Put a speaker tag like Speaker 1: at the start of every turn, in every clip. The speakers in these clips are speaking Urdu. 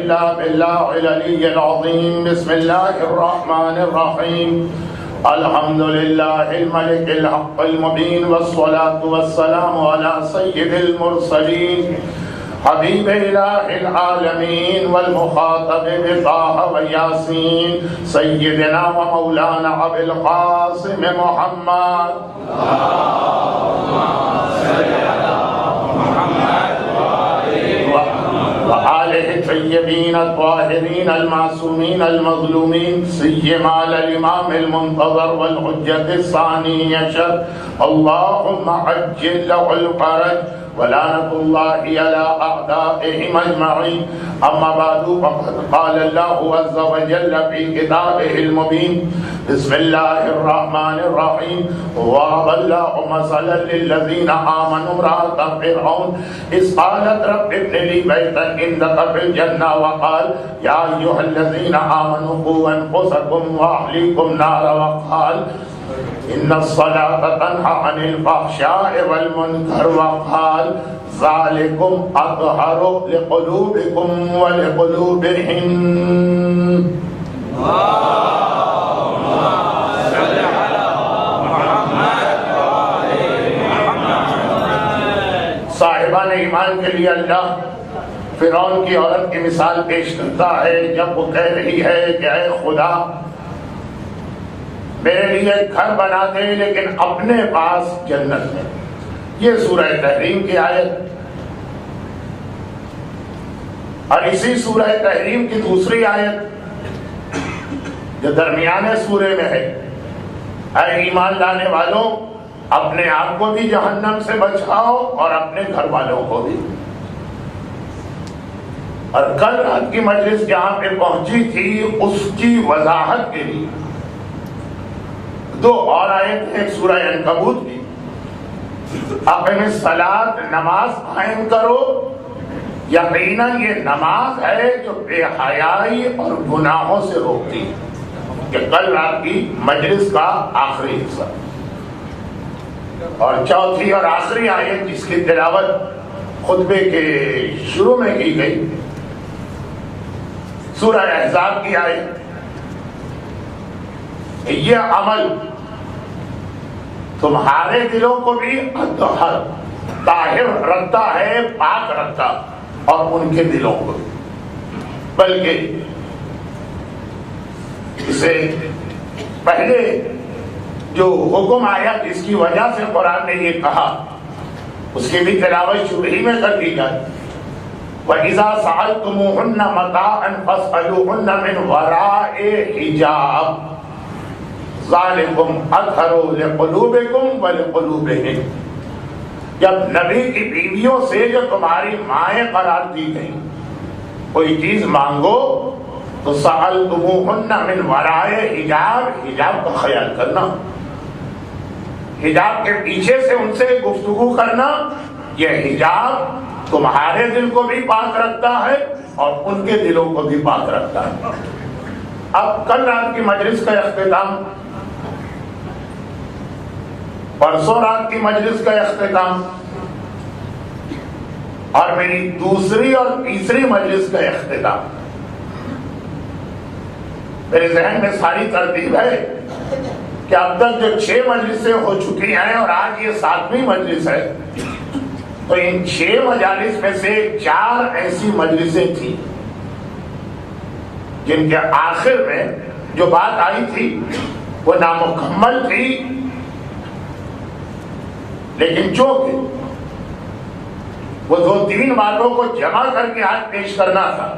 Speaker 1: إلا بالله العلي العظيم. بسم الله الرحمن الرحيم. الحمد لله الملك الحق المبين، والصلاة والسلام على سيد المرسلين حبيب إله العالمين والمخاطب بطه وياسين سيدنا ومولانا أبي القاسم محمد. وآله الطيبين الطاهرين المعصومين المظلومين، سيما الإمام المنتظر والحجة الثاني عشر، اللهم عجل له الفرج ولعنة الله على أعدائهم أجمعين. أما بعد، فقد قال الله عز وجل في كتابه المبين: بسم الله الرحمن الرحيم. وضرب الله مثلا للذين آمنوا امرأة فرعون إذ قالت رب ابن لي بيتا عندك في الجنة وقال يا أيها الذين آمنوا قوا أنفسكم وأهليكم نارا وقال إن الصلاة تنهى عن الفحشاء والمنكر وقال ذلكم أطهر لقلوبكم ولقلوبهم. صاحبان ایمان کے لیے اللہ فرعون کی عورت کی مثال پیش کرتا ہے جب وہ کہہ رہی ہے کہ اے خدا میرے لیے گھر بنا دے لیکن اپنے پاس جنت ہے. یہ سورہ تحریم کی آیت، اور اسی سورہ تحریم کی دوسری آیت جو درمیانے سورے میں ہے: اے ایمان لانے والوں اپنے آپ کو بھی جہنم سے بچاؤ اور اپنے گھر والوں کو بھی. اور کل رات کی مجلس جہاں پہ پہنچی تھی اس کی وضاحت کے لیے دو اور آیت، ایک سورہ عنکبوت کی: اقیم الصلاۃ، نماز قائم کرو. یقیناً یہ نماز ہے جو بے حیائی اور گناہوں سے روکتی ہے، کہ کل رات کی مجلس کا آخری حصہ. اور چوتھی اور آخری آیت جس کی تلاوت خطبے کے شروع میں کی گئی، سورہ احزاب کی آیت. یہ عمل تمہارے دلوں کو بھی طاہر رکھتا ہے، پاک رکھتا، اور ان کے دلوں کو. بلکہ اسے پہلے جو حکم آیا جس کی وجہ سے قرآن نے یہ کہا اس کی بھی تلاوت شروع ہی میں کر دی جائے: وَإِذَا سَأَلْتُمُوهُنَّ مَتَاعًا فَاسْأَلُوهُنَّ مِنْ وَرَاءِ حِجَابٍ ذَلِكُمْ أَطْهَرُ لِقُلُوبِكُمْ وَلِقُلُوبِهِمْ. جب نبی کی بیویوں سے جو تمہاری مائیں قرار دی گئی کوئی چیز مانگو تو سألتموهن من وراء حجاب، حجاب کا خیال کرنا، حجاب کے پیچھے سے ان سے گفتگو کرنا. یہ حجاب تمہارے دل کو بھی پاک رکھتا ہے اور ان کے دلوں کو بھی پاک رکھتا ہے. اب کل رات کی مجلس کا اختتام، پرسوں رات کی مجلس کا اختتام، اور میری دوسری اور تیسری مجلس کا اختتام. میرے ذہن میں ساری ترتیب ہے کہ اب تک جو 6 مجلسیں ہو چکی ہیں اور آج یہ 7ویں مجلس ہے، تو ان 6 مجالس میں سے 4 ایسی مجلسیں تھیں جن کے آخر میں جو بات آئی تھی وہ نامکمل تھی، لیکن چونکہ وہ 2-3 باتوں کو جمع کر کے آج پیش کرنا تھا،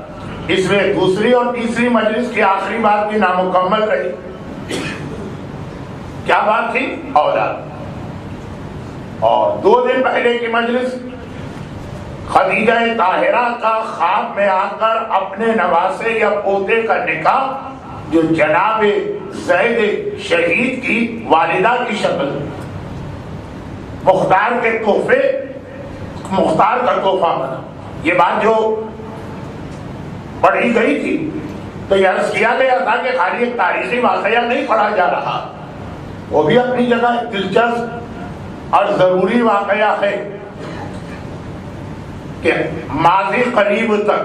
Speaker 1: اس میں دوسری اور تیسری مجلس کی آخری بات بھی نامکمل رہی. کیا بات تھی؟ اولاد. اور 2 دن پہلے کی مجلس خدیجہ طاہرہ کا خواب میں آ کر اپنے نواسے یا پوتے کا نکاح جو جناب زید شہید کی والدہ کی شکل، مختار کے تحفے، مختار کا تحفہ بنا. یہ بات جو پڑھی گئی تھی تو یہ عرض کیا گیا تھا کہ خالی ایک تاریخی واقعہ نہیں پڑھا جا رہا، وہ بھی اپنی جگہ ایک دلچسپ اور ضروری واقعہ ہے کہ ماضی قریب تک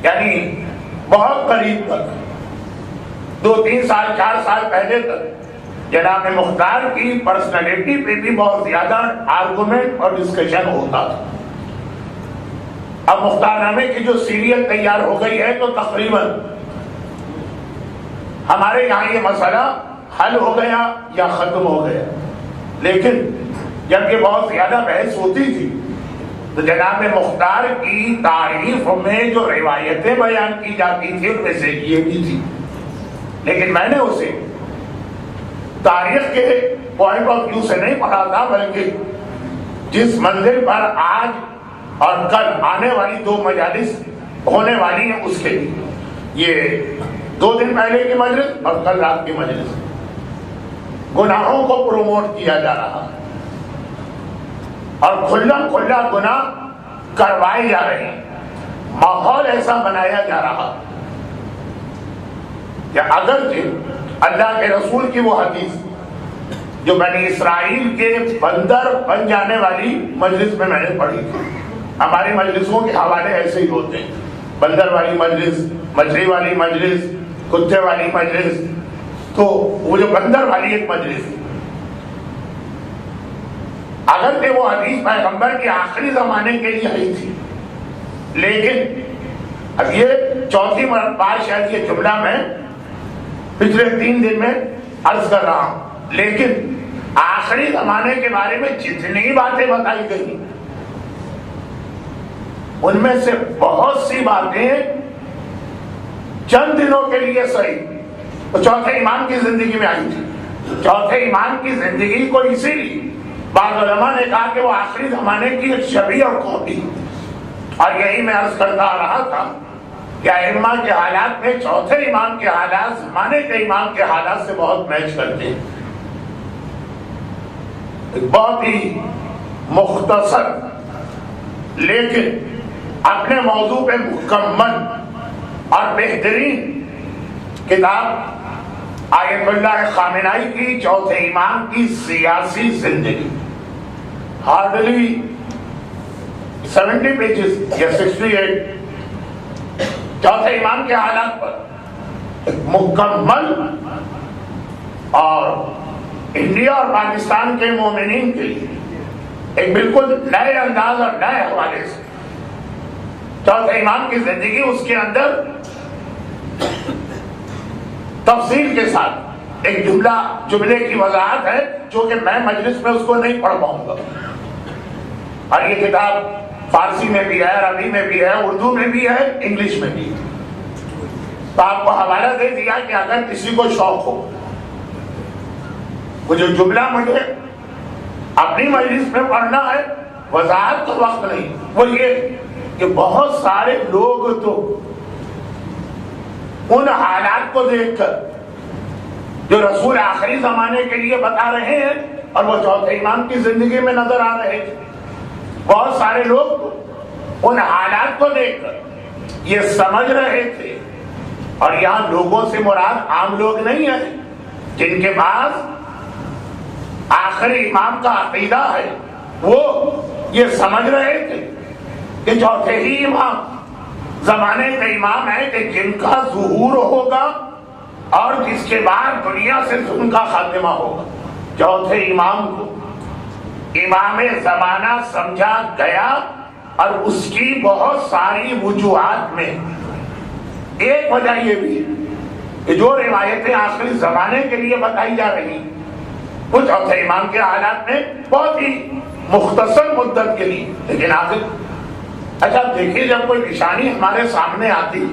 Speaker 1: یعنی بہت قریب تک 2-3 سال 4 سال پہلے تک جناب مختار کی پرسنالٹی پہ بھی بہت زیادہ آرگومنٹ اور ڈسکشن ہوتا تھا. اب مختار نامے کی جو سیریل تیار ہو گئی ہے تو تقریباً ہمارے یہاں یہ مسئلہ حل ہو گیا یا ختم ہو گیا. لیکن جب یہ بہت زیادہ بحث ہوتی تھی تو جناب مختار کی تعریف میں جو روایتیں بیان کی جاتی تھی ان میں سے یہ بھی تھی. لیکن میں نے اسے تاریخ کے پوائنٹ آف ویو سے نہیں پڑھا تھا، بلکہ جس منزل پر آج اور کل آنے والی 2 مجالس ہونے والی ہیں اس کے لیے، یہ 2 دن پہلے کی مجلس اور کل رات کی مجلس، گناہوں کو پروموٹ کیا جا رہا اور کھلا کھلا گناہ کروائے جا رہے ہیں. ماحول ایسا بنایا جا رہا کہ اگرچہ اللہ کے رسول کی وہ حدیث جو بنی اسرائیل کے بندر بن جانے والی مجلس میں نے پڑھی تھی. ہماری مجلسوں کے حوالے ایسے ہی ہوتے ہیں، بندر والی مجلس، مچھلی والی مجلس، کتے والی مجلس. تو وہ جو بندر والی ایک مجلس، اگرچہ وہ حدیث پیغمبر کے آخری زمانے کے لیے آئی تھی، لیکن اب یہ 4تھی بار شاید یہ جملہ میں پچھلے 3 دن میں عرض کر رہا ہوں. لیکن آخری زمانے کے بارے میں جتنی باتیں بتائی گئی ان میں سے بہت سی باتیں چند دنوں کے لیے صحیح تو چوتھے امام کی زندگی میں آئی تھی. چوتھے امام کی زندگی کو اسی لیے بعض علماء نے کہا کہ وہ آخری زمانے کی ایک شبیہ اور کاپی. اور یہی میں عرض کرتا آ رہا تھا کہ ائمہ کے حالات میں چوتھے امام کے حالات زمانے کے امام کے حالات سے بہت میچ کرتے ہیں. بہت ہی مختصر لیکن اپنے موضوع پہ مکمل اور بہترین کتاب آیت اللہ خامنائی کی چوتھے امام کی سیاسی زندگی. ہارڈلی 70 پیجز یا 68 چوتھے امام کے حالات پر مکمل اور انڈیا اور پاکستان کے مومنین کے لیے ایک بالکل نئے انداز اور نئے حوالے سے چوتھے امام کی زندگی، اس کے اندر تفصیل کے ساتھ ایک جملے کی وضاحت ہے جو کہ میں مجلس میں اس کو نہیں پڑھ پاؤں گا. اور یہ کتاب فارسی میں بھی ہے، عربی میں بھی ہے، اردو میں بھی ہے، انگلش میں بھی ہے. تو آپ کو حوالہ دے دیا کہ اگر کسی کو شوق ہو، وہ جو جملہ مجھے اپنی مجلس میں پڑھنا ہے، وضاحت کا وقت نہیں، وہ یہ کہ بہت سارے لوگ تو ان حالات کو دیکھ کر جو رسول آخری زمانے کے لیے بتا رہے ہیں اور وہ چوتھے امام کی زندگی میں نظر آ رہے تھے، بہت سارے لوگ ان حالات کو دیکھ کر یہ سمجھ رہے تھے. اور یہاں لوگوں سے مراد عام لوگ نہیں ہیں جن کے پاس آخری امام کا عقیدہ ہے، وہ یہ سمجھ رہے تھے کہ چوتھے ہی امام زمانے کے امام ہے کہ جن کا ظہور ہوگا اور جس کے بعد دنیا سے ظلم کا خاتمہ ہوگا. چوتھے امام کو امام زمانہ سمجھا گیا اور اس کی بہت ساری وجوہات میں ایک وجہ یہ بھی ہے کہ جو روایتیں آخری زمانے کے لیے بتائی جا رہی وہ چوتھے امام کے حالات میں بہت ہی مختصر مدت کے لیے. لیکن آخر اچھا دیکھیے، جب کوئی نشانی ہمارے سامنے آتی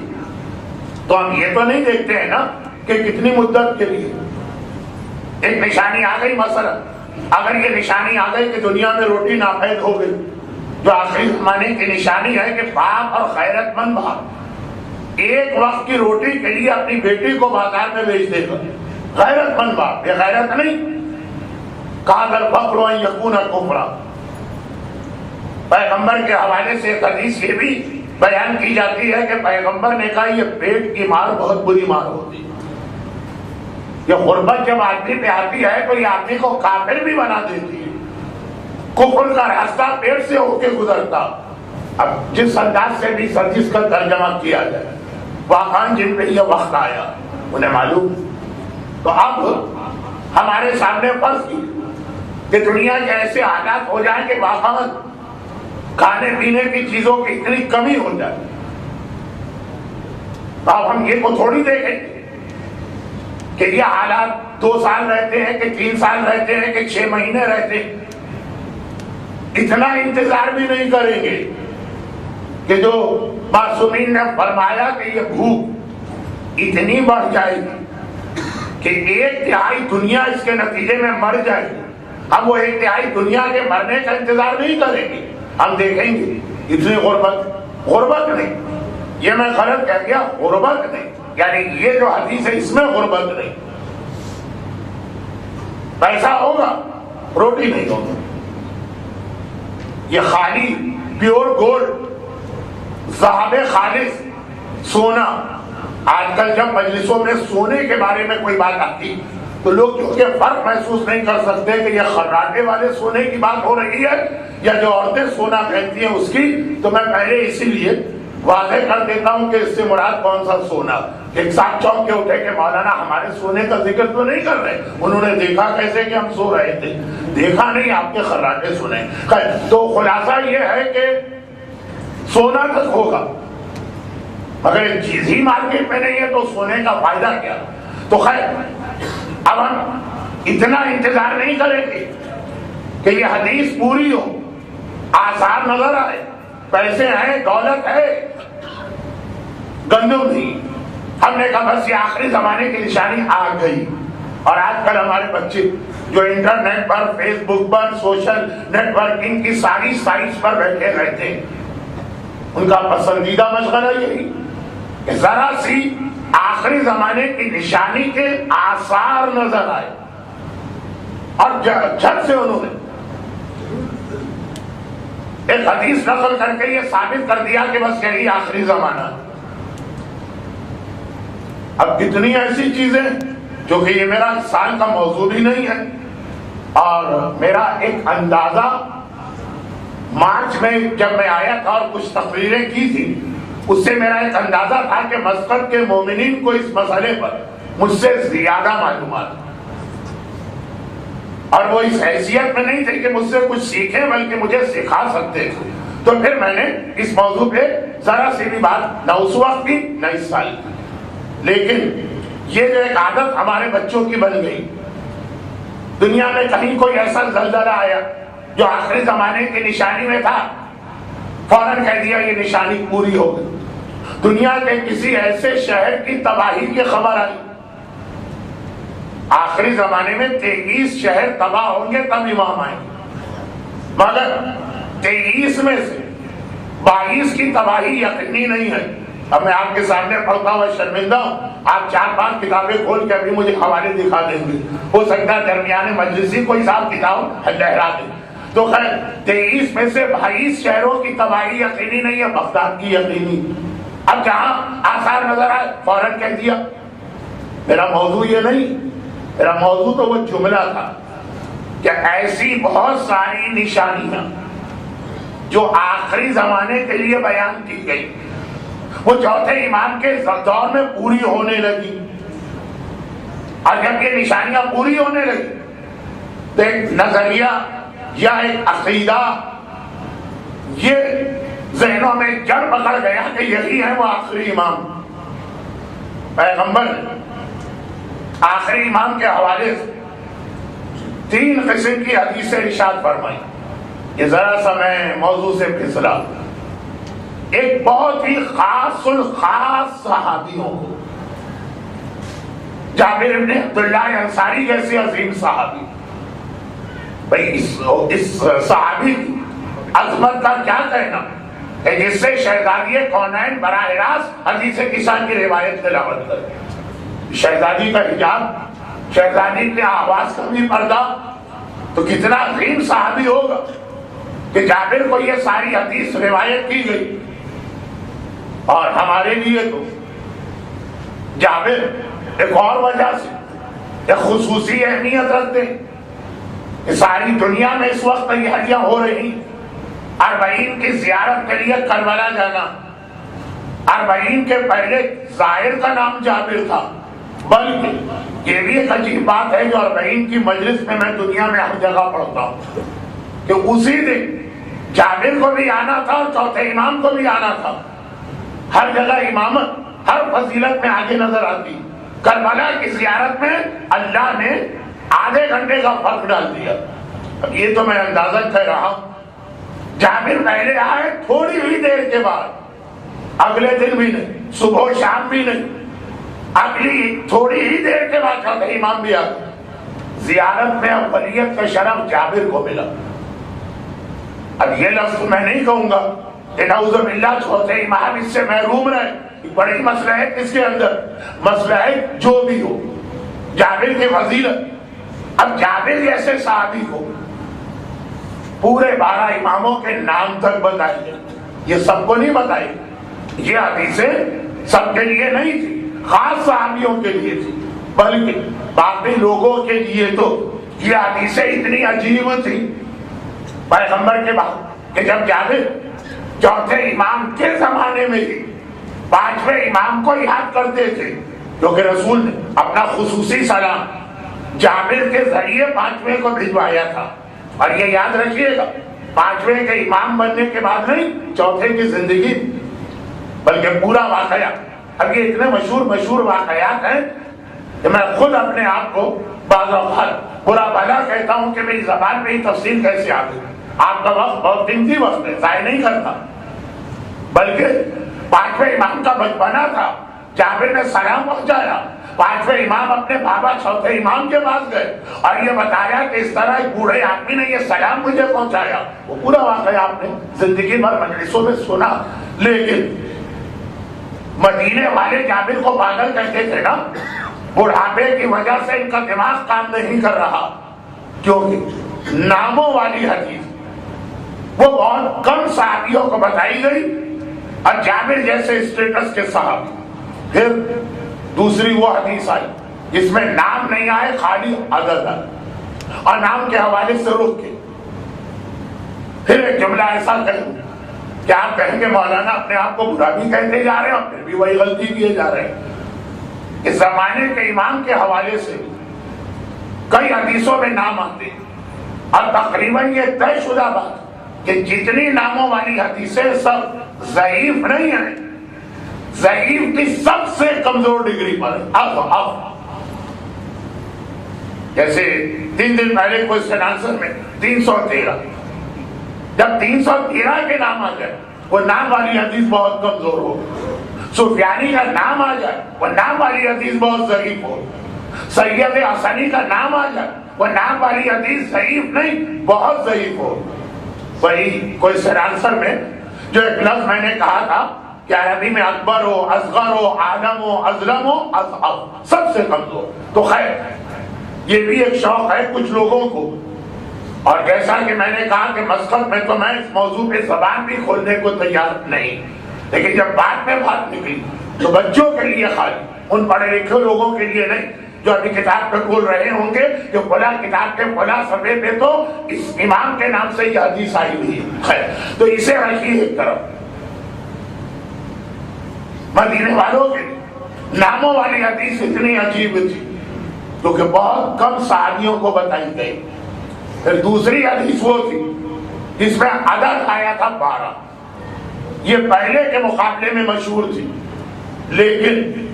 Speaker 1: تو ہم یہ تو نہیں دیکھتے ہیں نا کہ کتنی مدت کے لیے. ایک نشانی آ گئی، مثلا اگر یہ نشانی آ گئی کہ دنیا میں روٹی ناپید ہو گئی، جو آخری زمانے کی نشانی ہے کہ پاک اور غیرت مند باپ ایک وقت کی روٹی کے لیے اپنی بیٹی کو بازار میں بیچ دے گا. غیرت مند باپ، یہ غیرت نہیں. کہا الفقر ان یکون کفرا. پیغمبر کے حوالے سے ایک حدیث یہ بھی بیان کی جاتی ہے کہ پیغمبر نے کہا یہ پیٹ کی مار بہت بری مار ہوتی ہے. یہ غربت جب آدمی پہ آتی ہے تو یہ آدمی کو کافر بھی بنا دیتی ہے. کفر کا راستہ پیٹ سے ہو کے گزرتا اب جس انداز سے بھی جس کا ترجمہ کیا جائے، واقعاً جن پہ یہ وقت آیا انہیں معلوم. تو اب ہمارے سامنے فرض کی کہ دنیا کے ایسے حالات ہو جائیں کہ واقعاً کھانے پینے کی چیزوں کی اتنی کمی ہو جائے. اب ہم یہ کو تھوڑی دیکھیں گے کہ یہ حالات 2 سال رہتے ہیں کہ 3 سال رہتے ہیں کہ 6 مہینے رہتے ہیں. اتنا انتظار بھی نہیں کریں گے کہ جو معصومین نے فرمایا کہ یہ بھوک اتنی بڑھ جائے گی کہ 1/3 دنیا اس کے نتیجے میں مر جائے گی. ہم وہ 1/3 دنیا کے مرنے کا انتظار نہیں کریں گے. ہم دیکھیں گے اتنی غربت نہیں، یہ میں غلط کہہ گیا، غربت نہیں، یعنی یہ جو حدیث ہے اس میں غربت نہیں. پیسہ ہوگا، روٹی نہیں ہوگی. یہ خالی پیور گولڈ، ذهب خالص، سونا. آج کل جب مجلسوں میں سونے کے بارے میں کوئی بات آتی تو لوگ کیونکہ فرق محسوس نہیں کر سکتے کہ یہ خراٹے والے سونے کی بات ہو رہی ہے یا جو عورتیں سونا پہنتی ہیں اس کی. تو میں پہلے اسی لیے واضح کر دیتا ہوں کہ اس سے مراد کون سا سونا. ایک صاحب چونک کے اٹھے کہ مولانا ہمارے سونے کا ذکر تو نہیں کر رہے. انہوں نے دیکھا کیسے کہ ہم سو رہے تھے؟ دیکھا نہیں، آپ کے خراٹے سنے. تو خلاصہ یہ ہے کہ سونا تک ہوگا، اگر ایک چیز ہی مارکیٹ میں نہیں ہے تو سونے کا فائدہ کیا؟ تو خیر اب ہم اتنا انتظار نہیں کریں گے کہ یہ حدیث پوری ہو، آثار نظر آئے، پیسے ہیں، دولت ہے، گندم نہیں. ہم نے کہا بس یہ آخری زمانے کی نشانی آ گئی. اور آج کل ہمارے بچے جو انٹرنیٹ پر، فیس بک پر، سوشل نیٹ ورکنگ کی ساری سائٹس پر بیٹھے رہتے ہیں، ان کا پسندیدہ مشغلہ یہی کہ ذرا سی آخری زمانے کی نشانی کے آثار نظر آئے اور جھٹ سے انہوں نے ایک حدیث نقل کر کے یہ ثابت کر دیا کہ بس یہی آخری زمانہ. اب کتنی ایسی چیزیں جو کہ یہ میرا اس سال کا موضوع بھی نہیں ہے، اور میرا ایک اندازہ مارچ میں جب میں آیا تھا اور کچھ تقریریں کی تھی، اس سے میرا ایک اندازہ تھا کہ مسقط کے مومنین کو اس مسئلے پر مجھ سے زیادہ معلومات، اور وہ اس حیثیت میں نہیں تھے کہ مجھ سے کچھ سیکھیں بلکہ مجھے سکھا سکتے تھے. تو پھر میں نے اس موضوع پہ ذرا سی بھی بات نہ اس وقت کی نہ اس سال کی. لیکن یہ جو ایک عادت ہمارے بچوں کی بن گئی، دنیا میں کہیں کوئی ایسا زلزلہ آیا جو آخری زمانے کی نشانی میں تھا، فوراً کہہ دیا یہ نشانی پوری ہو گئی. دنیا کے کسی ایسے شہر کی تباہی کی خبر آئی، آخری زمانے میں 23 شہر تباہ ہوں گے تب امام آئیں گے، مگر 23 میں سے 22 کی تباہی یقینی نہیں ہے. اب میں آپ کے سامنے پڑھتا ہوا شرمندہ ہوں، آپ 4-5 کتابیں کھول کے ابھی مجھے حوالے دکھا دیں گے، ہو سکتا ہے درمیانے مجلسی کوئی صاحب کتاب لہرا دیں. تو خیر 23 میں سے 22 شہروں کی تباہی یقینی نہیں ہے، بغداد کی یقینی. اب جہاں آثار نظر آئے فوراً کہہ دیا. میرا موضوع یہ نہیں، میرا موضوع تو وہ جملہ تھا کہ ایسی بہت ساری نشانیاں جو آخری زمانے کے لیے بیان کی گئی وہ چوتھے امام کے دور میں پوری ہونے لگی. اور جب یہ نشانیاں پوری ہونے لگی تو ایک نظریہ یا ایک عقیدہ یہ ذہنوں میں جڑ پکڑ گیا کہ یہی ہے وہ آخری امام. پیغمبر آخری امام کے حوالے سے 3 قسم کی حدیثیں ارشاد فرمائی. یہ ذرا سا میں موضوع سے پھسلا. ایک بہت ہی خاص الخاص صحابیوں کو، جابر بن عبداللہ انصاری جیسے عظیم صحابی. بھئی اس صحابی کی عظمت کا کیا کہنا کہ جس سے شہزادی کونین براہ راست حدیث کسان کی روایت تلاوت کرے. شہزادی کا حجاب، شہزادی کے آواز کا بھی پردہ، تو کتنا عظیم صحابی ہوگا کہ جابر کو یہ ساری حدیث روایت کی گئی. اور ہمارے لیے تو جابر ایک اور وجہ سے ایک خصوصی اہمیت رکھتے ہیں کہ ساری دنیا میں اس وقت تیاریاں ہو رہی. اربعین کی زیارت کے لیے کربلا جانا. اربعین کے پہلے زائر کا نام جابر تھا. بلکہ یہ بھی ایک عجیب بات ہے جو اربعین کی مجلس میں دنیا میں ہر جگہ پڑھتا ہوں کہ اسی دن جابر کو بھی آنا تھا اور چوتھے امام کو بھی آنا تھا. ہر جگہ امامت ہر فضیلت میں آگے نظر آتی. کربلا کی زیارت میں اللہ نے آدھے گھنٹے کا فرق ڈال دیا. اب یہ تو میں اندازہ کر رہا ہوں. جابر پہلے آئے تھوڑی ہی دیر کے بعد, اگلے دن بھی نہیں, صبح و شام بھی نہیں, اگلی تھوڑی ہی دیر کے بعد چوتھے امام بھی آ گئے. زیارت میں اولیت کا شرف جابر کو ملا. اب یہ لفظ میں نہیں کہوں گا کہ نعوذ باللہ چوتھے امام اس سے محروم رہے. بڑی مسئلہ ہے کس کے اندر, مسئلہ ہے جو بھی ہو جابر کی فضیلت. اب جابر جیسے صحابی کو پورے 12 اماموں کے نام تک بتائیے. یہ سب کو نہیں بتائی. یہ حدیثیں سب کے لیے نہیں تھی, خاص صحابیوں کے لیے تھی. بلکہ باقی لوگوں کے لیے تو یہ حدیثیں اتنی عجیب تھی پیغمبر کے بعد کہ جب جابر چوتھے امام کے زمانے میں ہی پانچویں امام کو یاد کرتے تھے, کیونکہ رسول نے اپنا خصوصی سلام جابر کے ذریعے پانچویں کو بھجوایا تھا. اور یہ یاد رکھیے گا, پانچویں کے امام بننے کے بعد نہیں, چوتھے کی زندگی بلکہ پورا واقعہ. اب یہ اتنے مشہور واقعات ہیں کہ میں خود اپنے آپ کو بعض اوقات برا بھلا کہتا ہوں کہ میری زبان میں ہی تفصیل کیسے آ گئی. آپ کا وقت بہت قیمتی وقت ہے, ضائع نہیں کرتا. بلکہ پانچویں امام کا بچپنا تھا, جابر نے سلام پہنچایا. پانچویں امام اپنے بابا چوتھے امام کے پاس گئے اور یہ بتایا کہ اس طرح ایک بوڑھے آدمی نے یہ سلام مجھے پہنچایا. وہ پورا واقعہ آپ نے زندگی بھر مجلسوں میں سنا. لیکن مدینے والے جابر کو پاگل کہتے تھے نا, بڑھاپے کی وجہ سے ان کا دماغ کام نہیں کر رہا, کیونکہ ناموں والی حدیث وہ بہت کم صحابیوں کو بتائی گئی اور جابر جیسے اسٹیٹس کے صحابی. پھر دوسری وہ حدیث آئی جس میں نام نہیں آئے, خالی عدد آئے اور نام کے حوالے سے رک کے. پھر ایک جملہ ایسا کہوں کہ آپ کہیں گے مولانا اپنے آپ کو برا بھی کہتے جا رہے ہیں اور پھر بھی وہی غلطی کیے جا رہے ہیں. اس زمانے کے امام کے حوالے سے کئی حدیثوں میں نام آتے اور تقریباً یہ طے شدہ بات کہ جتنی ناموں والی حدیثیں سب ضعیف نہیں ہیں, ضعیف کی سب سے کمزور ڈگری پر. اب جیسے 3 دن پہلے کوئسچن آنسر میں 313, جب 313 کے نام آ جائے وہ نام والی حدیث بہت کمزور ہو. سفیانی کا نام آ جائے وہ نام والی حدیث بہت ضعیف ہو. سید حسنی کا نام آ جائے وہ نام والی حدیث ضعیف نہیں بہت ضعیف ہو. وہی کوئسچن آنسر میں جو ایک لفظ میں نے کہا تھا کہ عربی میں اکبر ہو, اصغر ہو, عالم ہو, ازلم ہو, اضعف, سب سے کمزور. تو خیر یہ بھی ایک شوق ہے کچھ لوگوں کو, اور جیسا کہ میں نے کہا کہ مسقط میں تو میں اس موضوع پہ زبان بھی کھولنے کو تیار نہیں, لیکن جب بعد میں بات نکلی تو بچوں کے لیے خالی, ان پڑھے لکھے لوگوں کے لیے نہیں جو ابھی کتاب پہ کھول رہے ہوں گے کہ فلاں کتاب کے فلاں صفحے پہ تو اس امام کے نام سے یہ حدیث آئی ہوئی ہے. خیر تو اسے رکھیے ایک طرف. مدینے والوں کے ناموں والی حدیث اتنی عجیب تھی کیونکہ بہت کم صحابیوں کو بتائی گئی. پھر دوسری حدیث وہ تھی جس میں عدد آیا تھا 12. یہ پہلے کے مقابلے میں مشہور تھی, لیکن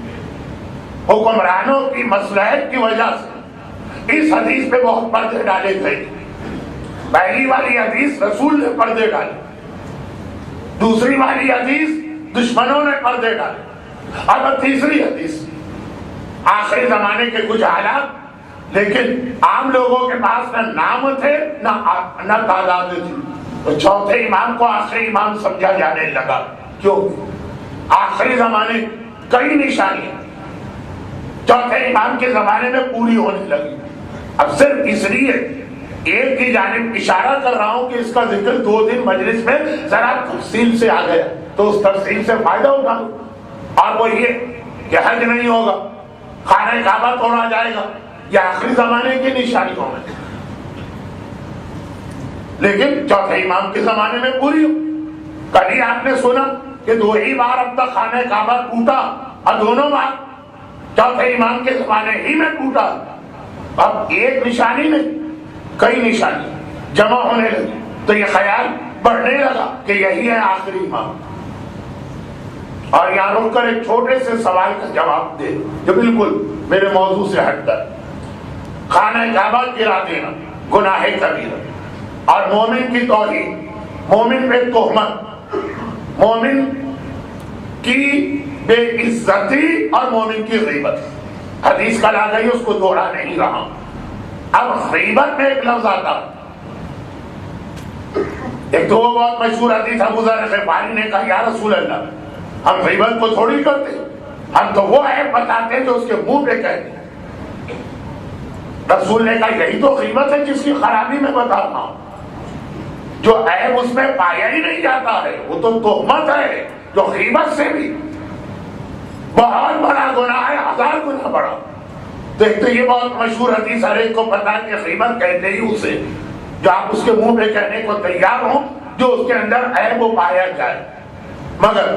Speaker 1: حکمرانوں کی مصلحت کی وجہ سے اس حدیث پہ بہت پردے ڈالے گئے. پہلی والی حدیث رسول نے پردے ڈالے, دوسری والی حدیث دشمنوں نے پردے ڈالے, اب تیسری حدیث آخری زمانے کے کچھ حالات, لیکن عام لوگوں کے پاس نہ نام تھے نہ تعداد تھی, تو چوتھے امام کو آخری امام سمجھا جانے لگا. کیوں؟ آخری زمانے کئی نشانیاں چوتھے امام کے زمانے میں پوری ہونے لگی. اب صرف اس لیے ایک کی جانب اشارہ کر رہا ہوں کہ اس کا ذکر 2 دن مجلس میں ذرا تفصیل سے آ گیا تو اس تفصیل سے فائدہ اٹھاؤں. اور وہ یہ کہ حج نہیں ہوگا, خانہ کعبہ توڑا جائے گا, یہ آخری زمانے کی نشانیوں میں. لیکن چوتھے امام کے زمانے میں پوری ہو. کل ہی آپ نے سنا کہ 2 ہی بار اب تک خانہ کعبہ ٹوٹا اور دونوں بار چوتھے امام کے زمانے ہی میں ٹوٹا. اب ایک نشانی نہیں کئی نشانی جمع ہونے لگی تو یہ خیال بڑھنے لگا کہ یہی ہے آخری امام. اور یہاں رک کر ایک چھوٹے سے سوال کا جواب دے جو بالکل میرے موضوع سے ہٹ کر. خانہ کعبہ گرا دینا گناہ کبیرہ اور مومن کی توہین، مومن پہ تہمت، مومن کی بے عزتی اور مومن کی غیبت. حدیث کا لا گئی اس کو دوہرا نہیں رہا. اب غیبت میں ایک لفظ آتا، ایک تو وہ بہت مشہور حدیث ابو ذر غفاری نے کہا یا رسول اللہ ہم غیبت کو تھوڑی کرتے، ہم تو وہ عیب بتاتے جو اس کے منہ پہ کہتے ہیں. رسول نے کہا یہی تو غیبت ہے جس کی خرابی میں بتا رہا ہوں. جو عیب اس میں پایا ہی نہیں جاتا ہے وہ تو تہمت ہے جو غیبت سے بھی بہت بڑا گناہ ہے، 1000 گنا بڑا. تو ایک تو یہ بہت مشہور حدیث ہر ایک کو پتا ہے کہ غیبت کہتے ہی اسے جو آپ اس کے منہ پہ کہنے کو تیار ہوں جو اس کے اندر عیب وہ پایا جائے. مگر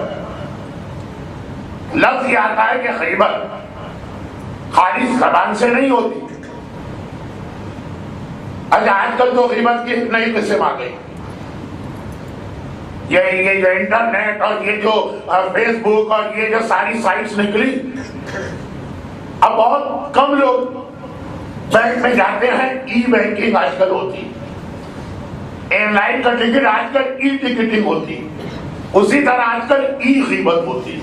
Speaker 1: لفظ یہ آتا ہے کہ غیبت خالی زبان سے نہیں ہوتی. آج کل تو غیبت کی نئی قسم آ گئی. یہ جو انٹرنیٹ اور یہ جو فیس بک اور یہ جو ساری سائٹس نکلی، اب بہت کم لوگ بینک میں جاتے ہیں. ای بینکنگ آج کل ہوتی، ایئر لائن کا ٹکٹ آج کل ای ٹکٹنگ ہوتی، اسی طرح آج کل ای غیبت ہوتی.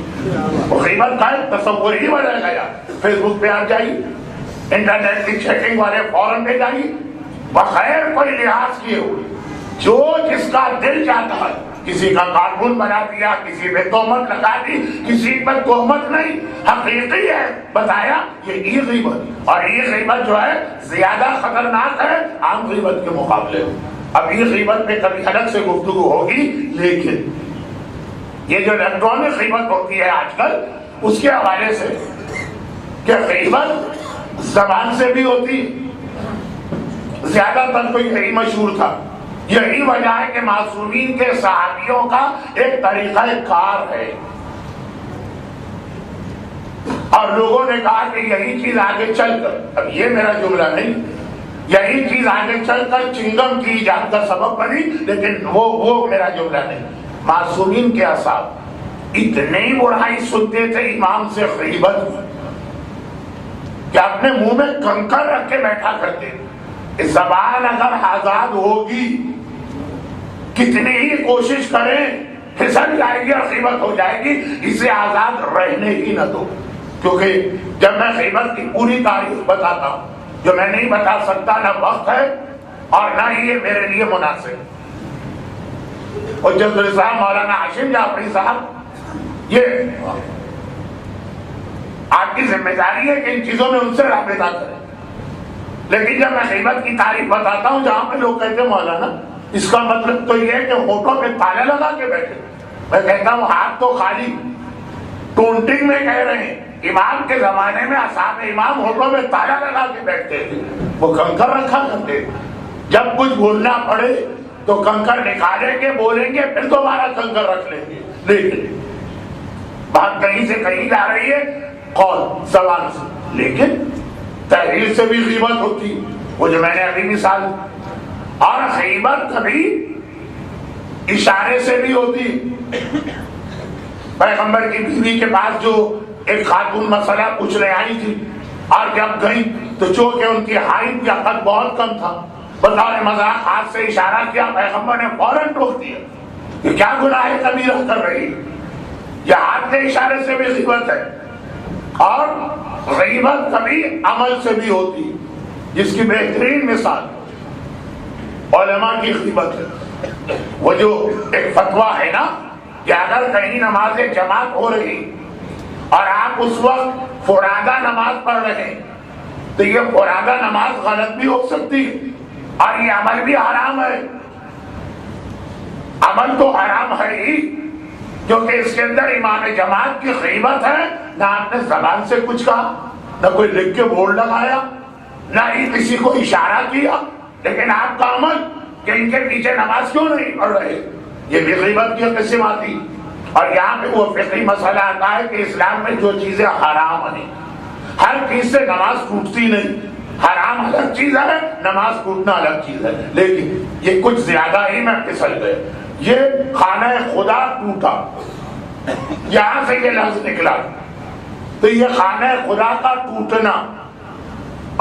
Speaker 1: غیبت کا تصور ہی بدل گیا. فیس بک پہ آ جائیے، انٹرنیٹ کی چیکنگ والے فوراً پہ جائیے بغیر کوئی لحاظ کیے ہوئے جو جس کا دل چاہتا ہے. کسی کا کارٹون بنا دیا، کسی پہ تہمت لگا دی، کسی پر تہمت نہیں حقیقی ہے بتایا، یہ ای غیبت. اور ای غیبت جو ہے زیادہ خطرناک ہے عام غیبت کے مقابلے میں. اب ای غیبت پہ کبھی الگ سے گفتگو ہوگی، لیکن یہ جو الیکٹرانک غیبت ہوتی ہے آج کل اس کے حوالے سے کہ غیبت زبان سے بھی ہوتی، زیادہ تر تو یہی مشہور تھا. یہی وجہ ہے کہ معصومین کے صحابیوں کا ایک طریقہ کار ہے اور لوگوں نے کہا کہ یہی چیز آگے چل کر، اب یہ میرا جملہ نہیں، یہی چیز آگے چل کر چنگم کی ایجاد کا سبب بنی، لیکن وہ میرا جملہ نہیں. معصومین کے اصحاب اتنی بڑھائی سنتے تھے امام سے غیبت کہ اپنے منہ میں کنکر رکھ کے بیٹھا کرتے. زبان اگر آزاد ہوگی کتنی ہی کوشش کریں پھسل جائے گی اور غیبت ہو جائے گی. اسے آزاد رہنے ہی نہ دو. کیونکہ جب میں غیبت کی پوری تاریخ بتاتا ہوں جو میں نہیں بتا سکتا، نہ وقت ہے اور نہ ہی یہ میرے لیے مناسب. حجت الاسلام مولانا ہاشم جعفری صاحب، یہ آپ کی ذمہ داری ہے کہ ان چیزوں میں ان سے رابطہ کریں. لیکن جب میں غیبت کی تعریف بتاتا ہوں جہاں پہ لوگ کہتے ہیں مولانا اس کا مطلب تو یہ ہے کہ ہونٹوں پہ تالا لگا کے بیٹھے، میں کہتا ہوں ہاتھ تو خالی ٹونٹنگ میں کہہ رہے ہیں. امام کے زمانے میں اصحاب امام ہونٹوں میں تالا لگا کے بیٹھتے تھے، وہ کنکر رکھا کرتے تھے. جب کچھ بولنا پڑے تو کنکر نکالیں گے، بولیں گے، پھر دوبارہ کنکر رکھ لیں گے. لیکن بات کہیں سے کہیں جا رہی ہے، قول زبان سے، لیکن تحریر سے بھی غیبت ہوتی، وہ جو میں نے ابھی مثال. اور غیبت کبھی اشارے سے بھی ہوتی. پیغمبر کی بیوی کے پاس جو ایک خاتون مسئلہ پوچھنے آئی تھی اور جب گئی تو چونکہ ان کی ہائٹ کا قد بہت کم تھا، بطور مذاق ہاتھ سے اشارہ کیا، پیغمبر نے فوراً ٹوک دیا. یہ کیا گناہ کبیرہ کر رہی ہے؟ یہ ہاتھ کے اشارے سے بھی غیبت ہے. اور غیبت کبھی عمل سے بھی ہوتی، جس کی بہترین مثال علماء کی غیبت ہے. وہ جو ایک فتویٰ ہے نا کہ اگر کہیں نماز جماعت ہو رہی اور آپ اس وقت فرادہ نماز پڑھ رہے ہیں تو یہ فرادہ نماز غلط بھی ہو سکتی ہے اور یہ عمل بھی حرام ہے. عمل تو حرام ہے ہی کیونکہ اس کے اندر امام جماعت کی غیبت ہے. نہ آپ نے زبان سے کچھ کہا، نہ کوئی لکھ کے بورڈ لگایا، نہ ہی کسی کو اشارہ کیا، لیکن آپ کا عمل کہ ان کے پیچھے نماز کیوں نہیں پڑھ رہے، یہ بھی غیبت کی قسم آتی. اور یہاں پہ وہ فقہی مسئلہ آتا ہے کہ اسلام میں جو چیزیں حرام ہیں، ہر چیز سے نماز ٹوٹتی نہیں. حرام الگ چیز ہے، نماز ٹوٹنا الگ چیز ہے. لیکن یہ کچھ زیادہ ہی میں پھسل گئے. یہ خانہ خدا ٹوٹا، یہاں سے یہ لفظ نکلا، تو یہ خانہ خدا کا ٹوٹنا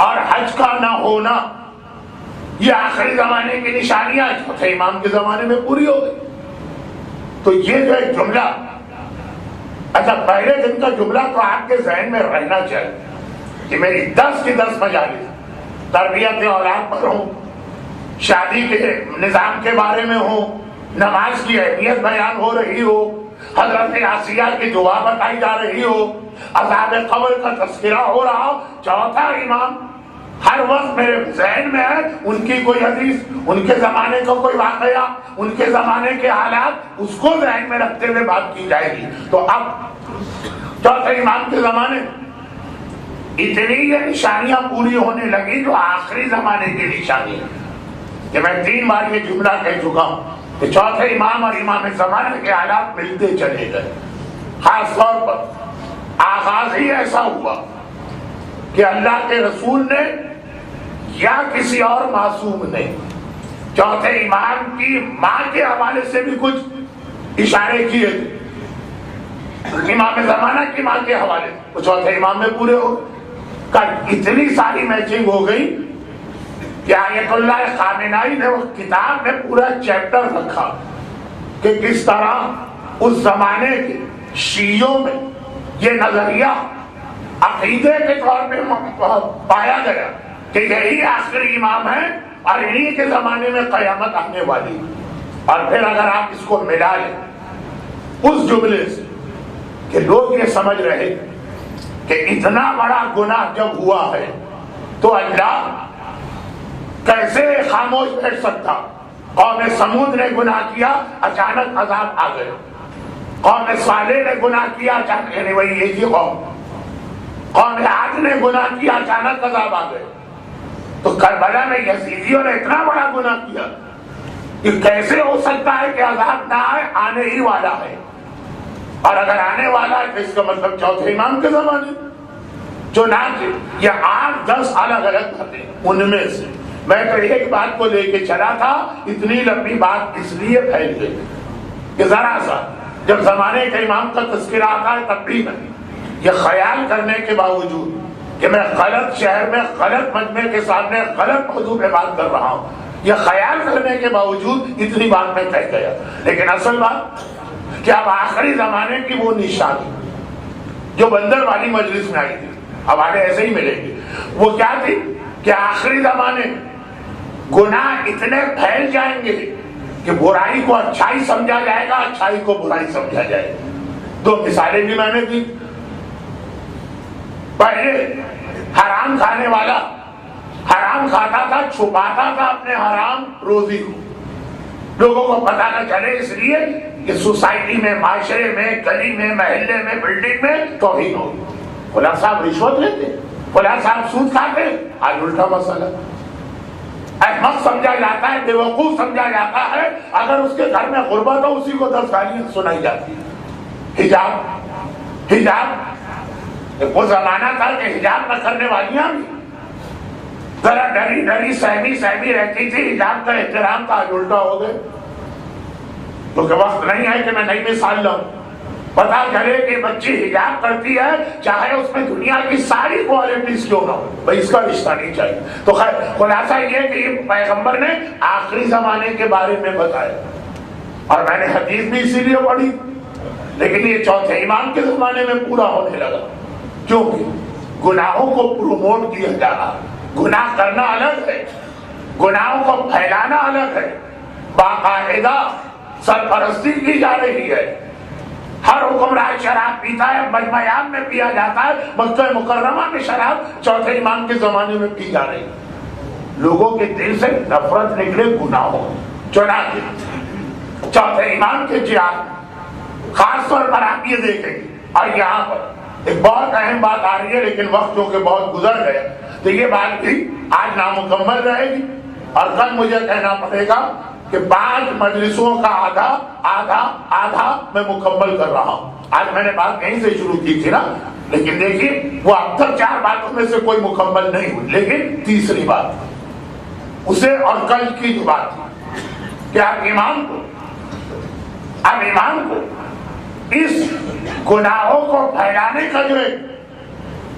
Speaker 1: اور حج کا نہ ہونا یہ آخری زمانے کی نشانیاں چوتھے امام کے زمانے میں پوری ہو گئی. تو یہ جو ایک جملہ، اچھا پہلے دن کا جملہ تو آپ کے ذہن میں رہنا چاہیے کہ میری 10 کی 10 مجالس تربیت اولاد پر ہوں، شادی کے نظام کے بارے میں ہوں، نماز کی اہمیت بیان ہو رہی ہو، حضرت آسیہ کی دعا بتائی جا رہی ہو، عذاب قبر کا تذکرہ ہو رہا ہو، چوتھا امام ہر وقت میرے ذہن میں ہے، ان کی کوئی حدیث، ان کے زمانے کا کوئی واقعہ، ان کے زمانے کے حالات، اس کو ذہن میں رکھتے ہوئے بات کی جائے گی. تو اب چوتھے امام کے زمانے اتنی یہ نشانیاں پوری ہونے لگی جو آخری زمانے کی نشانی ہے. کہ میں 3 بار یہ جملہ کہہ چکا ہوں کہ چوتھے امام اور امام زمانے کے حالات ملتے چلے گئے. خاص طور پر آغاز ہی ایسا ہوا کہ اللہ کے رسول نے یا کسی اور معصوم نے چوتھے امام کی ماں کے حوالے سے بھی کچھ اشارے کیے تھے. امام زمانہ کی ماں کے حوالے وہ چوتھے امام میں پورے ہو گئے. اتنی ساری میچنگ ہو گئی کہ آیت اللہ خامنائی نے اس کتاب میں پورا چیپٹر رکھا کہ کس طرح اس زمانے کے شیعوں میں یہ نظریہ عقیدے کے طور پہ پایا گیا کہ یہی آخری امام ہے اور انہی کے زمانے میں قیامت آنے والی. اور پھر اگر آپ اس کو ملا لیں اس جملے سے کہ لوگ یہ سمجھ رہے کہ اتنا بڑا گناہ جب ہوا ہے تو اللہ کیسے خاموش بیٹھ سکتا. قوم سمود نے گناہ کیا، اچانک عذاب آ گئے. قوم صالح نے گناہ کیا، اچانک یعنی وہی ایک ہی قوم عاد نے گناہ کیا، اچانک عذاب آ گئے. تو کربلا میں یزیدیوں نے اتنا بڑا گناہ کیا کہ کیسے ہو سکتا ہے کہ عذاب نہ آئے، آنے ہی والا ہے. اور اگر آنے والا ہے تو اس کا مطلب چوتھے امام کے زمانے چنانچہ یہ 8-10 الگ الگ باتیں. ان میں سے میں تو ایک بات کو لے کے چلا تھا، اتنی لمبی بات اس لیے پھیل گئی کہ ذرا سا جب زمانے کے امام کا تذکرہ آتا ہے تب بھی نہیں. یہ خیال کرنے کے باوجود کہ میں غلط شہر میں غلط مجمع کے سامنے غلط موضوع پہ بات کر رہا ہوں، یہ خیال کرنے کے باوجود اتنی بات میں کہہ گیا. لیکن اصل بات کہ اب آخری زمانے کی وہ نشانی جو بندر والی مجلس میں آئی تھی، ہمارے ایسے ہی ملیں گے، وہ کیا تھی کہ آخری زمانے گناہ اتنے پھیل جائیں گے کہ برائی کو اچھائی سمجھا جائے گا، اچھائی کو برائی سمجھا جائے گا. 2 مثالیں بھی میں نے دی. پہلے حرام کھانے والا حرام کھاتا تھا، چھپاتا تھا اپنے حرام روزی کو، لوگوں کو پتہ نہ چلے، اس لیے کہ سوسائٹی میں، معاشرے میں، گلی میں، محلے میں، بلڈنگ میں توہین ہوگی. فلاں صاحب رشوت لیتے، فلاں صاحب سود کھاتے. آج الٹا مسئلہ، احمق سمجھا جاتا ہے، بیوقوف سمجھا جاتا ہے. اگر اس کے گھر میں غربت ہو اسی کو 10 گالیاں سنائی جاتی ہے. حجاب وہ زمانہ تھا کہ حجاب نہ کرنے والیاں بھی ذرا ڈری سہمی رہتی تھی، حجاب کا احترام تھا. آج الٹا ہو گئے. کیونکہ وقت نہیں ہے کہ میں نئی مثال لاؤں. پتا چلے کہ بچی حجاب کرتی ہے چاہے اس میں دنیا کی ساری کوالٹیز کیوں نہ ہو، بھائی اس کا رشتہ نہیں چاہیے. تو خیر خلاصہ یہ کہ یہ پیغمبر نے آخری زمانے کے بارے میں بتایا اور میں نے حدیث بھی اسی لیے پڑھی. لیکن یہ چوتھے امام کے زمانے میں پورا ہونے لگا کیونکہ گناہوں کو پروموٹ کیا جا رہا. گناہ کرنا الگ ہے، گناہوں کو پھیلانا الگ ہے. باقاعدہ سرپرستی کی جا رہی ہے. ہر حکمران شراب پیتا ہے، مجمعات میں پیا جاتا ہے. مکہ مکرمہ میں شراب چوتھے امام کے زمانے میں پی جا رہی. لوگوں کے دل سے نفرت نکلے گناہوں. چنانچہ چوتھے امام کے جہاد خاص طور پر آپ یہ دیکھیں گے. اور یہاں پر ایک بہت اہم بات آ رہی ہے، لیکن وقت جو کہ بہت گزر گیا تو یہ بات بھی آج نامکمل رہے گی. اور کل مجھے کہنا پڑے گا کہ 5 مجلسوں کا آدھا میں مکمل کر رہا ہوں. آج میں نے بات کہیں سے شروع کی تھی نا، لیکن دیکھیے وہ اب تک 4 باتوں میں سے کوئی مکمل نہیں ہوئی، لیکن تیسری بات اسے اور کل کی جو بات تھی کہ آپ ایمان کو اس گناہوں کو پھیلانے کا جو ایک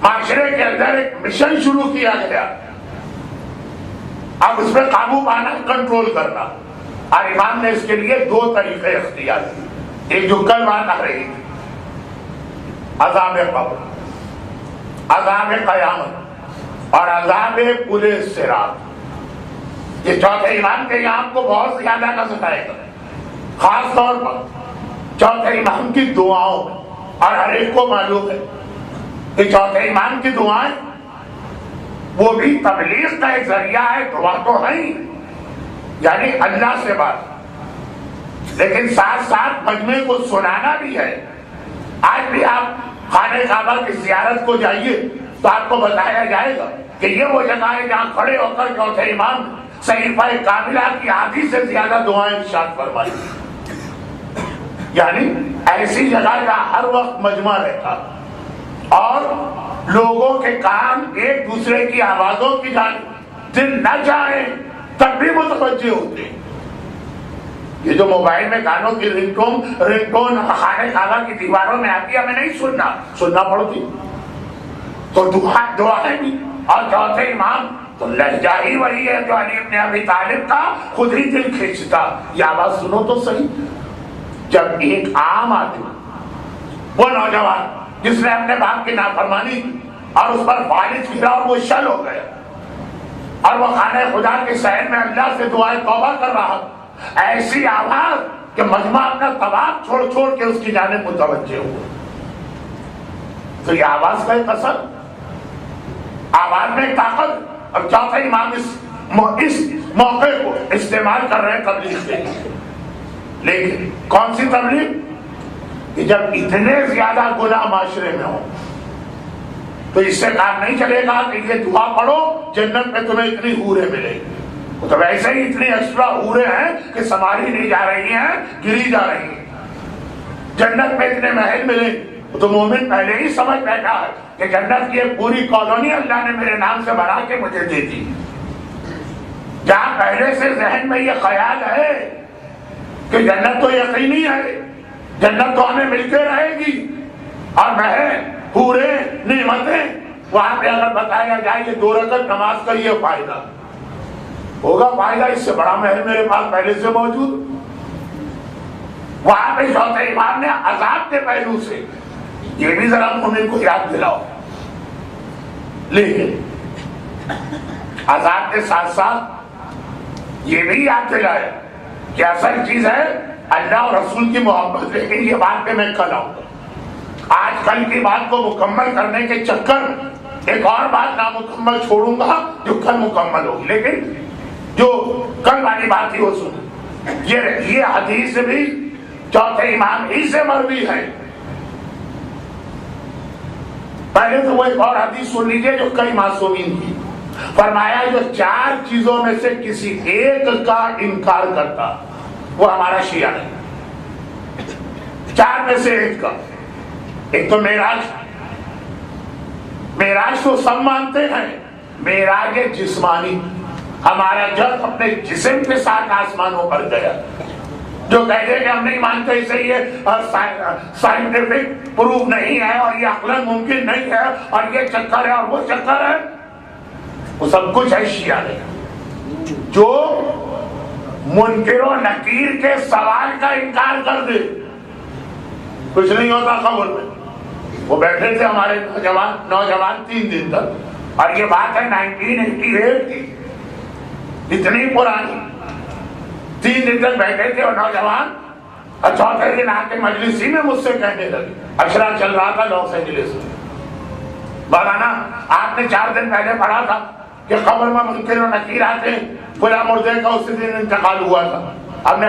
Speaker 1: معاشرے کے اندر ایک مشن شروع کیا گیا، اب اس پہ قابو پانا، کنٹرول کرنا. اور امام نے اس کے لیے 2 طریقے اختیار کیے. ایک جو کل بات آ رہی تھی، عذاب قبر، عذاب قیامت اور عذاب پورے صراط. یہ چوتھے امام کے یہاں آپ کو بہت زیادہ نظر آئے گا، خاص طور پر چوتھے امام کی دعاؤں میں. اور ہر ایک کو معلوم ہے کہ چوتھے امام کی دعائیں وہ بھی تبلیغ کا ایک ذریعہ ہے. دعا تو ہے ہی، یعنی اللہ سے بات، لیکن ساتھ ساتھ مجمع کو سنانا بھی ہے. آج بھی آپ خانہ کعبہ کی زیارت کو جائیے تو آپ کو بتایا جائے گا کہ یہ وہ جگہ ہے جہاں کھڑے ہو کر چوتھے امام صحیفہ کاملہ کی آدھی سے زیادہ دعائیں ارشاد فرمائی. یعنی ایسی جگہ جہاں ہر وقت مجمع رہتا اور لوگوں کے کان ایک دوسرے کی آوازوں کی جانب دل نہ جائیں تب بھی متوجہ ہوتے. یہ جو موبائل میں گانوں کی رنگ ٹون خانہ کعبہ کی دیواروں میں آتی ہے، ہمیں نہیں سننا پڑتی. تو دعا ہے بھی. اور چوتھے امام تو لہجہ ہی وہی ہے جو علی ابن ابی طالب کا خود ہی دل کھینچتا. یہ آواز سنو تو صحیح. جب ایک عام آدمی، وہ نوجوان جس نے اپنے باپ کی نافرمانی کی اور اس پر فالج گرا اور وہ شل ہو گیا اور وہ خانہ خدا کے صحن میں اللہ سے دعائیں توبہ کر رہا، ایسی آواز کہ مجمع اپنا طواف چھوڑ کے اس کی جانب متوجہ ہوا. تو یہ آواز کا ایک اثر، آواز میں ایک طاقت. اور چوتھے امام اس موقع کو استعمال کر رہے ہیں تبلیغ کے لیے. لیکن کون سی تبلیغ؟ کہ جب اتنے زیادہ گناہ معاشرے میں ہوں تو اس سے کام نہیں چلے گا کہ یہ دعا پڑھو جنت میں تمہیں اتنی حوریں ملے گی. تو ویسے ہی اتنی ایکسٹرا حوریں ہیں کہ سنبھالی نہیں جا رہی ہیں، گری جا رہی ہیں. جنت میں اتنے محل ملے تو مومن پہلے ہی سمجھ بیٹھا ہے کہ جنت کی ایک پوری کالونی اللہ نے میرے نام سے بنا کے مجھے دے دی. جہاں پہلے سے ذہن میں یہ خیال ہے کہ جنت تو یقینی ہے، جنت تو ہمیں ملتے رہے گی اور محل، حوریں، نعمتیں، وہاں پہ اگر بتایا جائے کہ 2 رکعت نماز کا یہ فائدہ ہوگا، فائدہ اس سے بڑا محل میرے پاس پہلے سے موجود. وہاں پہ چوتھے امام نے عذاب کے پہلو سے یہ بھی ذرا مومن کو یاد دلاؤ. لیکن عذاب کے ساتھ ساتھ یہ بھی یاد دلایا کہ اصل چیز ہے اللہ اور رسول کی محبت. لیکن یہ بات پہ میں کل آؤں گا. آج کل کی بات کو مکمل کرنے کے چکر میں ایک اور بات نامکمل چھوڑوں گا جو کل مکمل ہوگی. لیکن جو کل والی بات تھی وہ سنو. یہ حدیث بھی چوتھے امام ہی سے مروی ہے. پہلے تو وہ ایک اور حدیث سن لیجئے جو کئی معصومین کی. فرمایا جو 4 چیزوں میں سے کسی ایک کا انکار کرتا وہ ہمارا شیعہ نہیں. 4 میں سے ایک کا. ایک تو معراج تو سب مانتے ہیں. معراج جسمانی، ہمارا جب اپنے جسم کے ساتھ آسمانوں پر گیا. جو کہتے کہ ہم نہیں مانتے اسے یہ سائنٹیفک پروف نہیں ہے اور یہ عقلاً ممکن نہیں ہے اور یہ چکر ہے اور وہ چکر ہے، وہ سب کچھ ہے شیعہ نہیں. جو منکر و نکیر کے سوال کا انکار کر دے کچھ نہیں ہوتا خبر میں. وہ بیٹھے تھے ہمارے نوجوان 3 دن تک، اور یہ بات ہے 1988 کی، اتنی پرانی. 3 دن تک بیٹھے تھے اور نوجوان، اور چوتھے دن آ کے مجلس ہی میں مجھ سے کہنے لگے. اشرا چل رہا تھا لاس اینجلس میں. مولانا آپ نے 4 دن پہلے پڑھا تھا کہ قبر میں منکر و نکیر آتے ہیں، فلاں مردے کا اسی دن انتقال ہوا تھا. ہم نے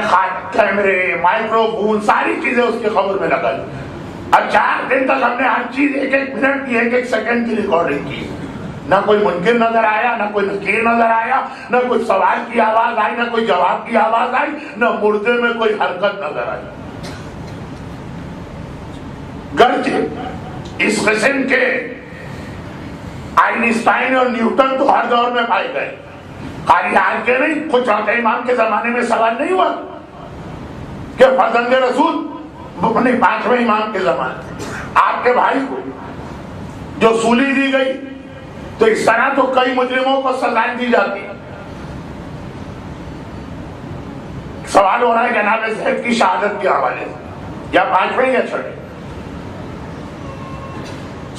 Speaker 1: کیمرے، مائکرو فون، ساری چیزیں اس کی خبر میں لگائی. اب 4 دن تک ہم نے ہر چیز 1-1 منٹ کی 1-1 سیکنڈ کی ریکارڈنگ کی. نہ کوئی منکر نظر آیا، نہ کوئی نکیر نظر آیا، نہ کوئی سوال کی آواز آئی، نہ کوئی جواب کی آواز آئی، نہ مردے میں کوئی حرکت نظر آئی۔ گرچہ اس قسم کے آئنسٹائن اور نیوٹن تو ہر دور میں پائے گئے، خالی آج کے نہیں، خود چوتھے امام کے زمانے میں سوال نہیں ہوا کہ فرزند رسول نہیں، پانچویں امام کے زمانے آپ کے بھائی کو جو سولی دی گئی، تو اس طرح تو کئی مجرموں کو سزائیں دی جاتی۔ سوال ہو رہا ہے جناب زید کی شہادت کے حوالے سے، یا پانچویں یا چھٹے۔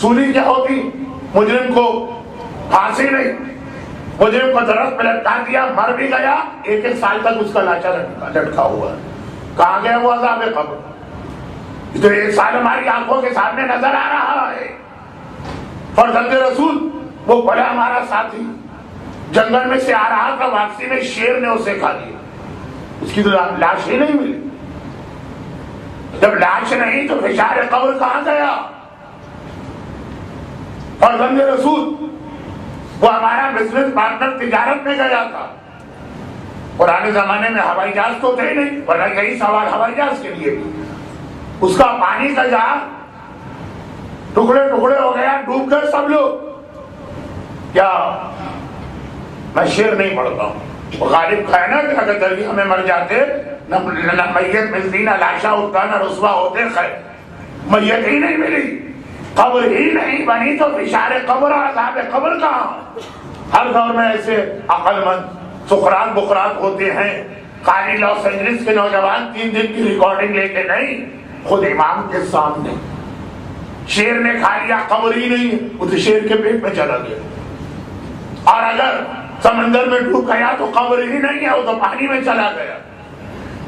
Speaker 1: سولی کیا ہوتی؟ مجرم کو پھانسی نہیں، مجرم کو درخت پہ لٹکا دیا، مر بھی گیا، 1 سال تک اس کا لاشا لٹکا ہوا ہے۔ کہاں گیا وہ عذاب قبر؟ تو 1 سال ہماری آنکھوں کے سامنے نظر آ رہا ہے۔ فرزند رسول وہ بڑا ہمارا ساتھی جنگل میں سے آ رہا تھا، واپسی میں شیر نے اسے کھا لیا، اس کی تو لاش ہی نہیں ملی۔ جب لاش نہیں تو فشار قبر کہاں گیا؟ فرزند رسول وہ ہمارا بزنس پارٹنر تجارت میں گیا تھا۔ پرانے زمانے میں ہوائی جہاز تو تھے نہیں، ورنہ یہی سوال ہوائی جہاز کے لیے بھی۔ اس کا پانی کا جہاز ٹکڑے ٹکڑے ہو گیا، ڈوب گئے سب لوگ۔ کیا میں شعر نہیں پڑھتا ہوں، غالب کا ہے نا کہ اگر دریا میں مر جاتے نہ میت ملتی، نہ لاشا اٹھتا، نہ رسوا ہوتے، خیر میت ہی نہیں ملی، قبر ہی نہیں بنی، تو فشار قبر اور عذاب قبر کہاں؟ ہر دور میں ایسے عقل مند سقراط بقراط ہوتے ہیں۔ خالی لاس اینجلس کے نوجوان 3 دن کی ریکارڈنگ لے کے نہیں، خود امام کے سامنے شیر نے کھا لیا، قبر ہی نہیں ہے، وہ تو شیر کے پیٹ میں چلا گیا۔ اور اگر سمندر میں ڈوب گیا تو قبر ہی نہیں ہے، وہ تو پانی میں چلا گیا۔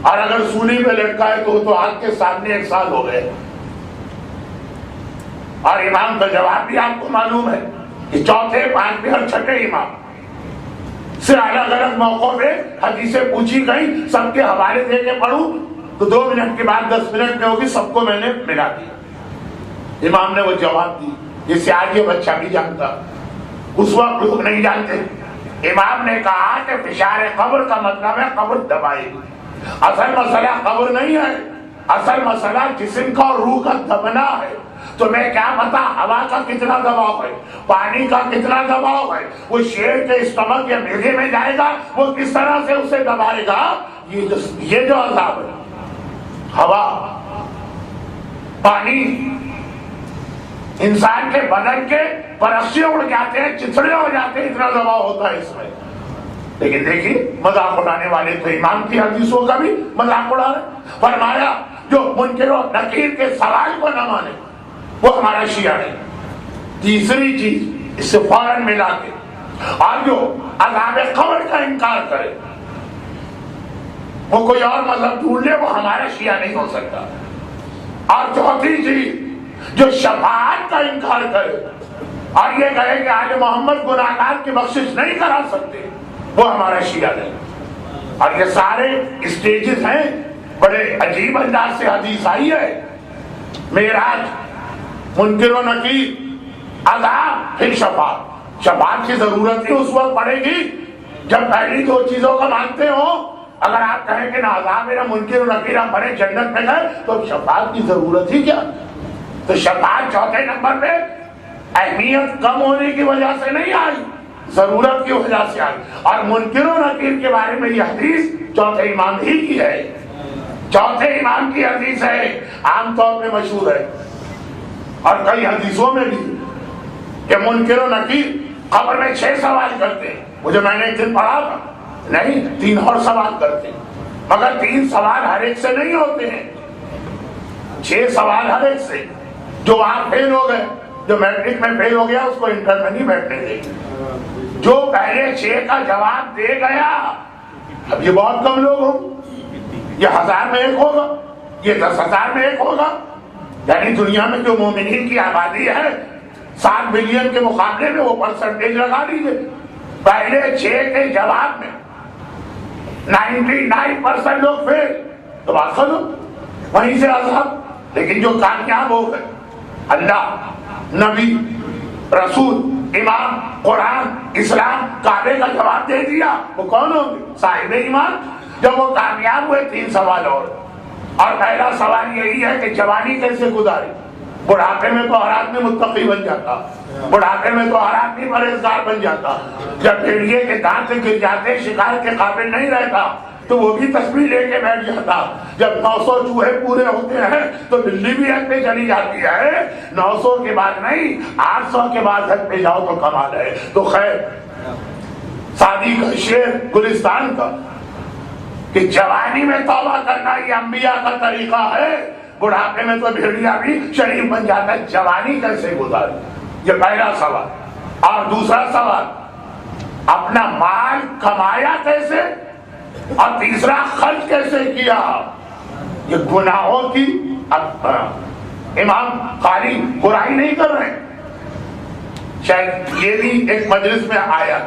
Speaker 1: اور اگر سولی پہ لٹکا ہے تو وہ تو آگ کے سامنے 1 سال ہو گئے۔ اور امام کا جواب بھی آپ کو معلوم ہے کہ چوتھے، پانچویں اور چھٹے امام سے الگ الگ موقعوں پہ حدیثیں پوچھی گئی، سب کے حوالے دے کے پڑھوں تو 2 منٹ کے بعد 10 منٹ میں ہوگی، سب کو میں نے ملا دیا۔ امام نے وہ جواب دی جس سے آج یہ بچہ بھی جانتا، اس وقت لوگ نہیں جانتے۔ امام نے کہا کہ فشار قبر کا مطلب ہے قبر دبائے گی۔ اصل مسئلہ قبر نہیں ہے، اصل مسئلہ جسم کا اور روح کا دبنا ہے۔ تمہیں کیا پتا ہوا کا کتنا دباؤ ہے، پانی کا کتنا دباؤ ہے، وہ شیر کے اسٹمک یا معدے میں جائے گا، وہ کس طرح سے اسے دبائے گا۔ یہ جو عذاب ہے، ہوا، پانی، انسان کے بدن کے پرخچے اڑ جاتے ہیں، چتڑے ہو جاتے ہیں، اتنا دباؤ ہوتا ہے اس میں۔ لیکن دیکھیے مذاق اڑانے والے تو امام کی حدیثوں کا بھی مذاق اڑا رہے۔ فرمایا جو منکر و نکیر کے سوال کو نہ مانے وہ ہمارا شیعہ نہیں۔ تیسری چیز اس سے فوراً ملا کے، اور جو عذاب قبر کا انکار کرے، وہ کوئی اور مذہب ڈھونڈ لے، وہ ہمارا شیعہ نہیں ہو سکتا۔ اور چوتھی چیز جو شفاعت کا انکار کرے اور یہ کہے کہ آل محمد گناہگار کی بخشش نہیں کرا سکتے، وہ ہمارا شیعہ نہیں۔ اور یہ سارے اسٹیجز ہیں، بڑے عجیب انداز سے حدیث آئی ہے۔ معراج، منکر و نکیر، عذاب، پھر شفاعت۔ شفاعت کی ضرورت ہی اس وقت پڑے گی جب پہلی 2 چیزوں کا مانتے ہو۔ اگر آپ کہیں کہ نہ عذاب ہے نہ منکر و نکیر، آپ بڑے جنت میں گئے، تو شفاعت کی ضرورت ہی کیا؟ تو شفاعت چوتھے نمبر پہ اہمیت کم ہونے کی وجہ سے نہیں آئی، ضرورت کی وجہ سے آئی۔ اور منکر و نکیر کے بارے میں یہ حدیث چوتھے امام ہی کی ہے، چوتھے امام کی حدیث ہے، عام طور پہ مشہور ہے اور کئی حدیثوں میں بھی کہ منکر و نکیر قبر میں 6 سوال کرتے ہیں۔ مجھے میں نے ایک دن پڑھا تھا، نہیں 3 اور سوال کرتے ہیں، مگر 3 سوال ہر ایک سے نہیں ہوتے ہیں، 6 سوال ہر ایک سے۔ جو وہاں فیل ہو گئے، جو میٹرک میں فیل ہو گیا، اس کو انٹر میں نہیں بیٹھنے دیں گے۔ جو پہلے 6 کا جواب دے گیا، اب یہ بہت کم لوگ ہوں، یہ 1000 میں 1 ہوگا، یہ 10,000 میں 1 ہوگا، یعنی دنیا میں جو مومنین کی آبادی ہے 7 بلین کے مقابلے میں وہ پرسنٹیج لگا لیجیے، پہلے 6 کے جواب میں 99% لوگ فیل، تو بات ختم، وہیں سے عذاب۔ لیکن جو کامیاب ہو گئے، اللہ، نبی، رسول امام، قرآن، اسلام، کعبے کا جواب دے دیا، وہ کون ہوگی؟ صاحب ایمان۔ جب وہ کامیاب ہوئے، 3 سوال اور پہلا سوال یہی ہے کہ جوانی کیسے گزاری؟ بڑھاپے میں تو ہر آدمی متقی بن جاتا، بڑھاپے میں تو ہر آدمی پرہیزگار بن جاتا، جب بھیڑیے کے دانت گر جاتے، شکار کے قابل نہیں رہتا تو وہ بھی تسبیح لے کے بیٹھ جاتا، جب 900 چوہے پورے ہوتے ہیں تو بلی بھی حد پہ چلی جاتی ہے، 900 کے بعد نہیں 800 کے بعد حد پہ جاؤ تو کمال ہے۔ تو خیر، سعدی کا شعر گلستان کا کہ جوانی میں توبہ کرنا یہ انبیاء کا طریقہ ہے، بڑھاپے میں تو بھیڑیا بھی شریف بن جاتا ہے، جوانی کیسے گزاری؟ یہ پہلا سوال۔ اور دوسرا سوال، اپنا مال کمایا کیسے اور تیسرا خرچ کیسے کیا؟ یہ گناہوں کی امام قاری برائی نہیں کر رہے، شاید یہ بھی ایک مجلس میں آیا،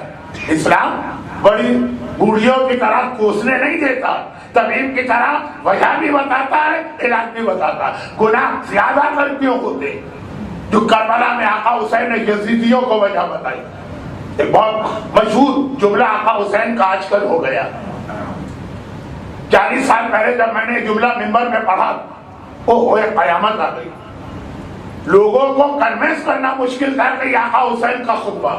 Speaker 1: اسلام بڑی بوڑھیوں کی طرح کوسنے نہیں دیتا، طبیب کی طرح وجہ بھی بتاتا ہے، علاج بھی بتاتا ہے۔ گناہ زیادہ غلطیوں ہوتے، جو کربلا میں آقا حسین نے یزیدیوں کو وجہ بتائی، ایک بہت مشہور جملہ آقا حسین کا آج کل ہو گیا۔ 40 سال پہلے جب میں نے جملہ منبر میں پڑھا، قیامت آ گئی، لوگوں کو کنوینس کرنا مشکل تھا کہ آقا حسین کا خطبہ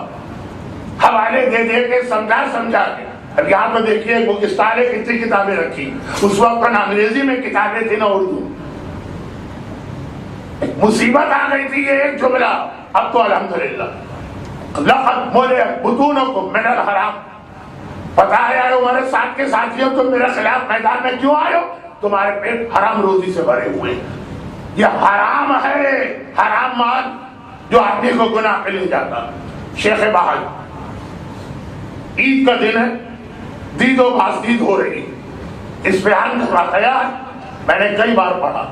Speaker 1: حوالے دے دے کے سمجھا کے۔ اب یہاں پہ دیکھیے بکستان نے کتنی کتابیں رکھی، اس وقت نہ انگریزی میں کتابیں تھی نہ اردو، مصیبت آ گئی تھی یہ ایک جملہ۔ اب تو الحمدللہ لقد ملئت بطونکم من الحرام، پتا ہے ہمارے ساتھ کے ساتھیوں تم میرے خلاف میدان میں کیوں آئے ہو؟ تمہارے پیٹ حرام روزی سے بھرے ہوئے، یہ حرام ہے، حرام مال جو آدمی کو گناہ پہ لے جاتا۔ شیخ بہل، عید کا دن ہے، دید و بازدید ہو رہی، اصفہان کا واقعہ میں نے کئی بار پڑھا،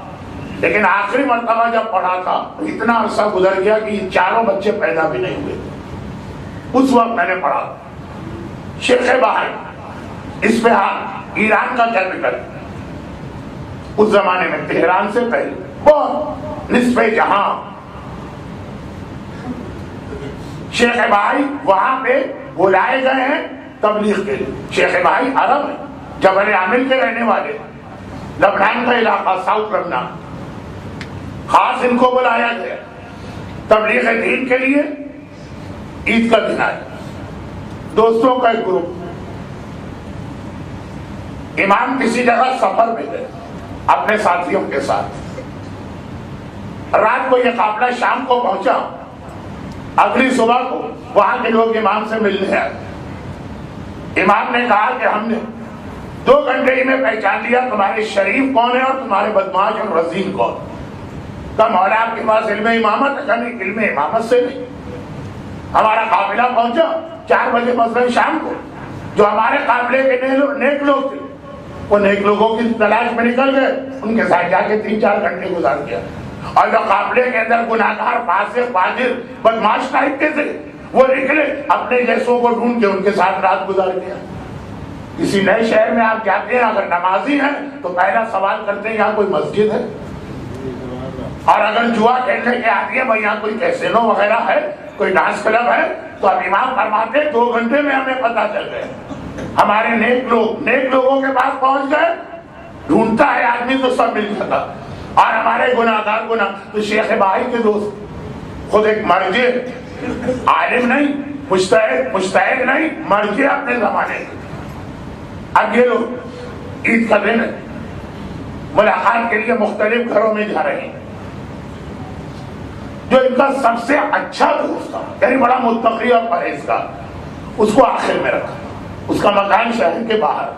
Speaker 1: لیکن آخری مرتبہ جب پڑھا تھا اتنا عرصہ گزر گیا کہ یہ 4 بچے پیدا بھی نہیں ہوئے، اس وقت میں نے پڑھا۔ شیخ بہل، اصفہان، ایران کا کیپٹل، اس زمانے میں تہران سے پہلے بہت نصف جہاں، شیخ بہائی وہاں پہ بلائے گئے ہیں تبلیغ کے لیے۔ شیخ بہائی عرب ہے، جبل عامل کے رہنے والے، لبنان کا علاقہ، ساؤتھ لبنان، خاص ان کو بلایا گیا تبلیغ دین کے لیے۔ عید کا دن آیا، دوستوں کا ایک گروپ، امام کسی جگہ سفر میں گئے اپنے ساتھیوں کے ساتھ، رات کو یہ قافلہ شام کو پہنچا، اگلی صبح کو وہاں کے لوگ امام سے ملنے آئے۔ امام نے کہا کہ ہم نے 2 گھنٹے ہی میں پہچان لیا تمہارے شریف کون ہے اور تمہارے بدمعاش اور رذیل کون۔ کہا مولا آپ کے پاس علم امامت ہے؟ کہا نہیں، علم امامت سے نہیں، ہمارا قافلہ پہنچا 4 بجے مثلا شام کو، جو ہمارے قافلے کے نیک لوگ تھے وہ نیک لوگوں کی تلاش میں نکل گئے، ان کے ساتھ جا کے 3-4 گھنٹے گزار دیا، اور جو قافلے کے اندر گناہگار، فاسق، فاجر، بدمعاش ٹائپ کے تھے وہ نکلے، اپنے جیسوں کو ڈھونڈ کے ان کے ساتھ رات گزار دیا۔ کسی نئے شہر میں آپ جاتے ہیں، اگر نمازی ہیں تو پہلا سوال کرتے ہیں یہاں کوئی مسجد ہے، اور اگر جوا کھیلنے کے آتی ہے بھائی یہاں کوئی کیسینو وغیرہ ہے، کوئی ڈانس کلب ہے، تو اب امام فرماتے 2 گھنٹے میں ہمیں پتا چل گئے، ہمارے نیک لوگوں کے پاس پہنچ گئے، ڈھونڈتا ہے آدمی تو سب مل جاتا، اور ہمارے گناہگار گناہ۔ تو شیخ بہائی کے دوست، خود ایک مرجع، عالم نہیں، مجتہد نہیں، مرجع اپنے زمانے کے۔ اب یہ لوگ عید کا دن ملاقات کے لیے مختلف گھروں میں جا رہے ہیں، جو ان کا سب سے اچھا دوست تھا، یعنی بڑا متقی اور پرہیزگار، اس کو آخر میں رکھا، اس کا مکان شہر کے باہر،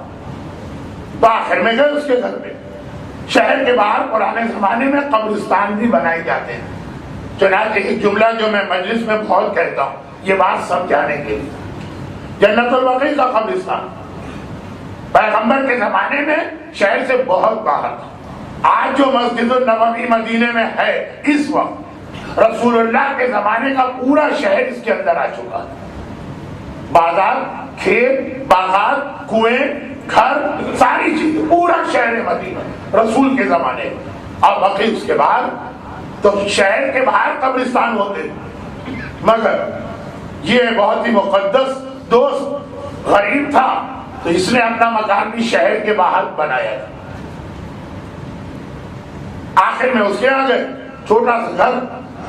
Speaker 1: تو آخر میں گئے اس کے گھر پہ۔ شہر کے باہر پرانے زمانے میں قبرستان بھی بنائے جاتے ہیں، چنانچہ ایک جملہ جو میں مجلس میں بہت کہتا ہوں یہ بات سمجھانے کے لیے، جنت البقیع کا قبرستان پیغمبر کے زمانے میں شہر سے بہت باہر تھا۔ آج جو مسجد النبوی مدینے میں ہے اس وقت رسول اللہ کے زمانے کا پورا شہر اس کے اندر آ چکا ہے، بازار، کھیت، باغات، کنویں، گھر، ساری چیزیں، پورا شہر مدینہ رسول کے زمانے میں۔ اور بقی اس کے بعد تو شہر کے باہر قبرستان ہوتے، مگر یہ بہت ہی مقدس دوست غریب تھا تو اس نے اپنا مکان بھی شہر کے باہر بنایا. آخر میں اس کے آگے چھوٹا سا گھر،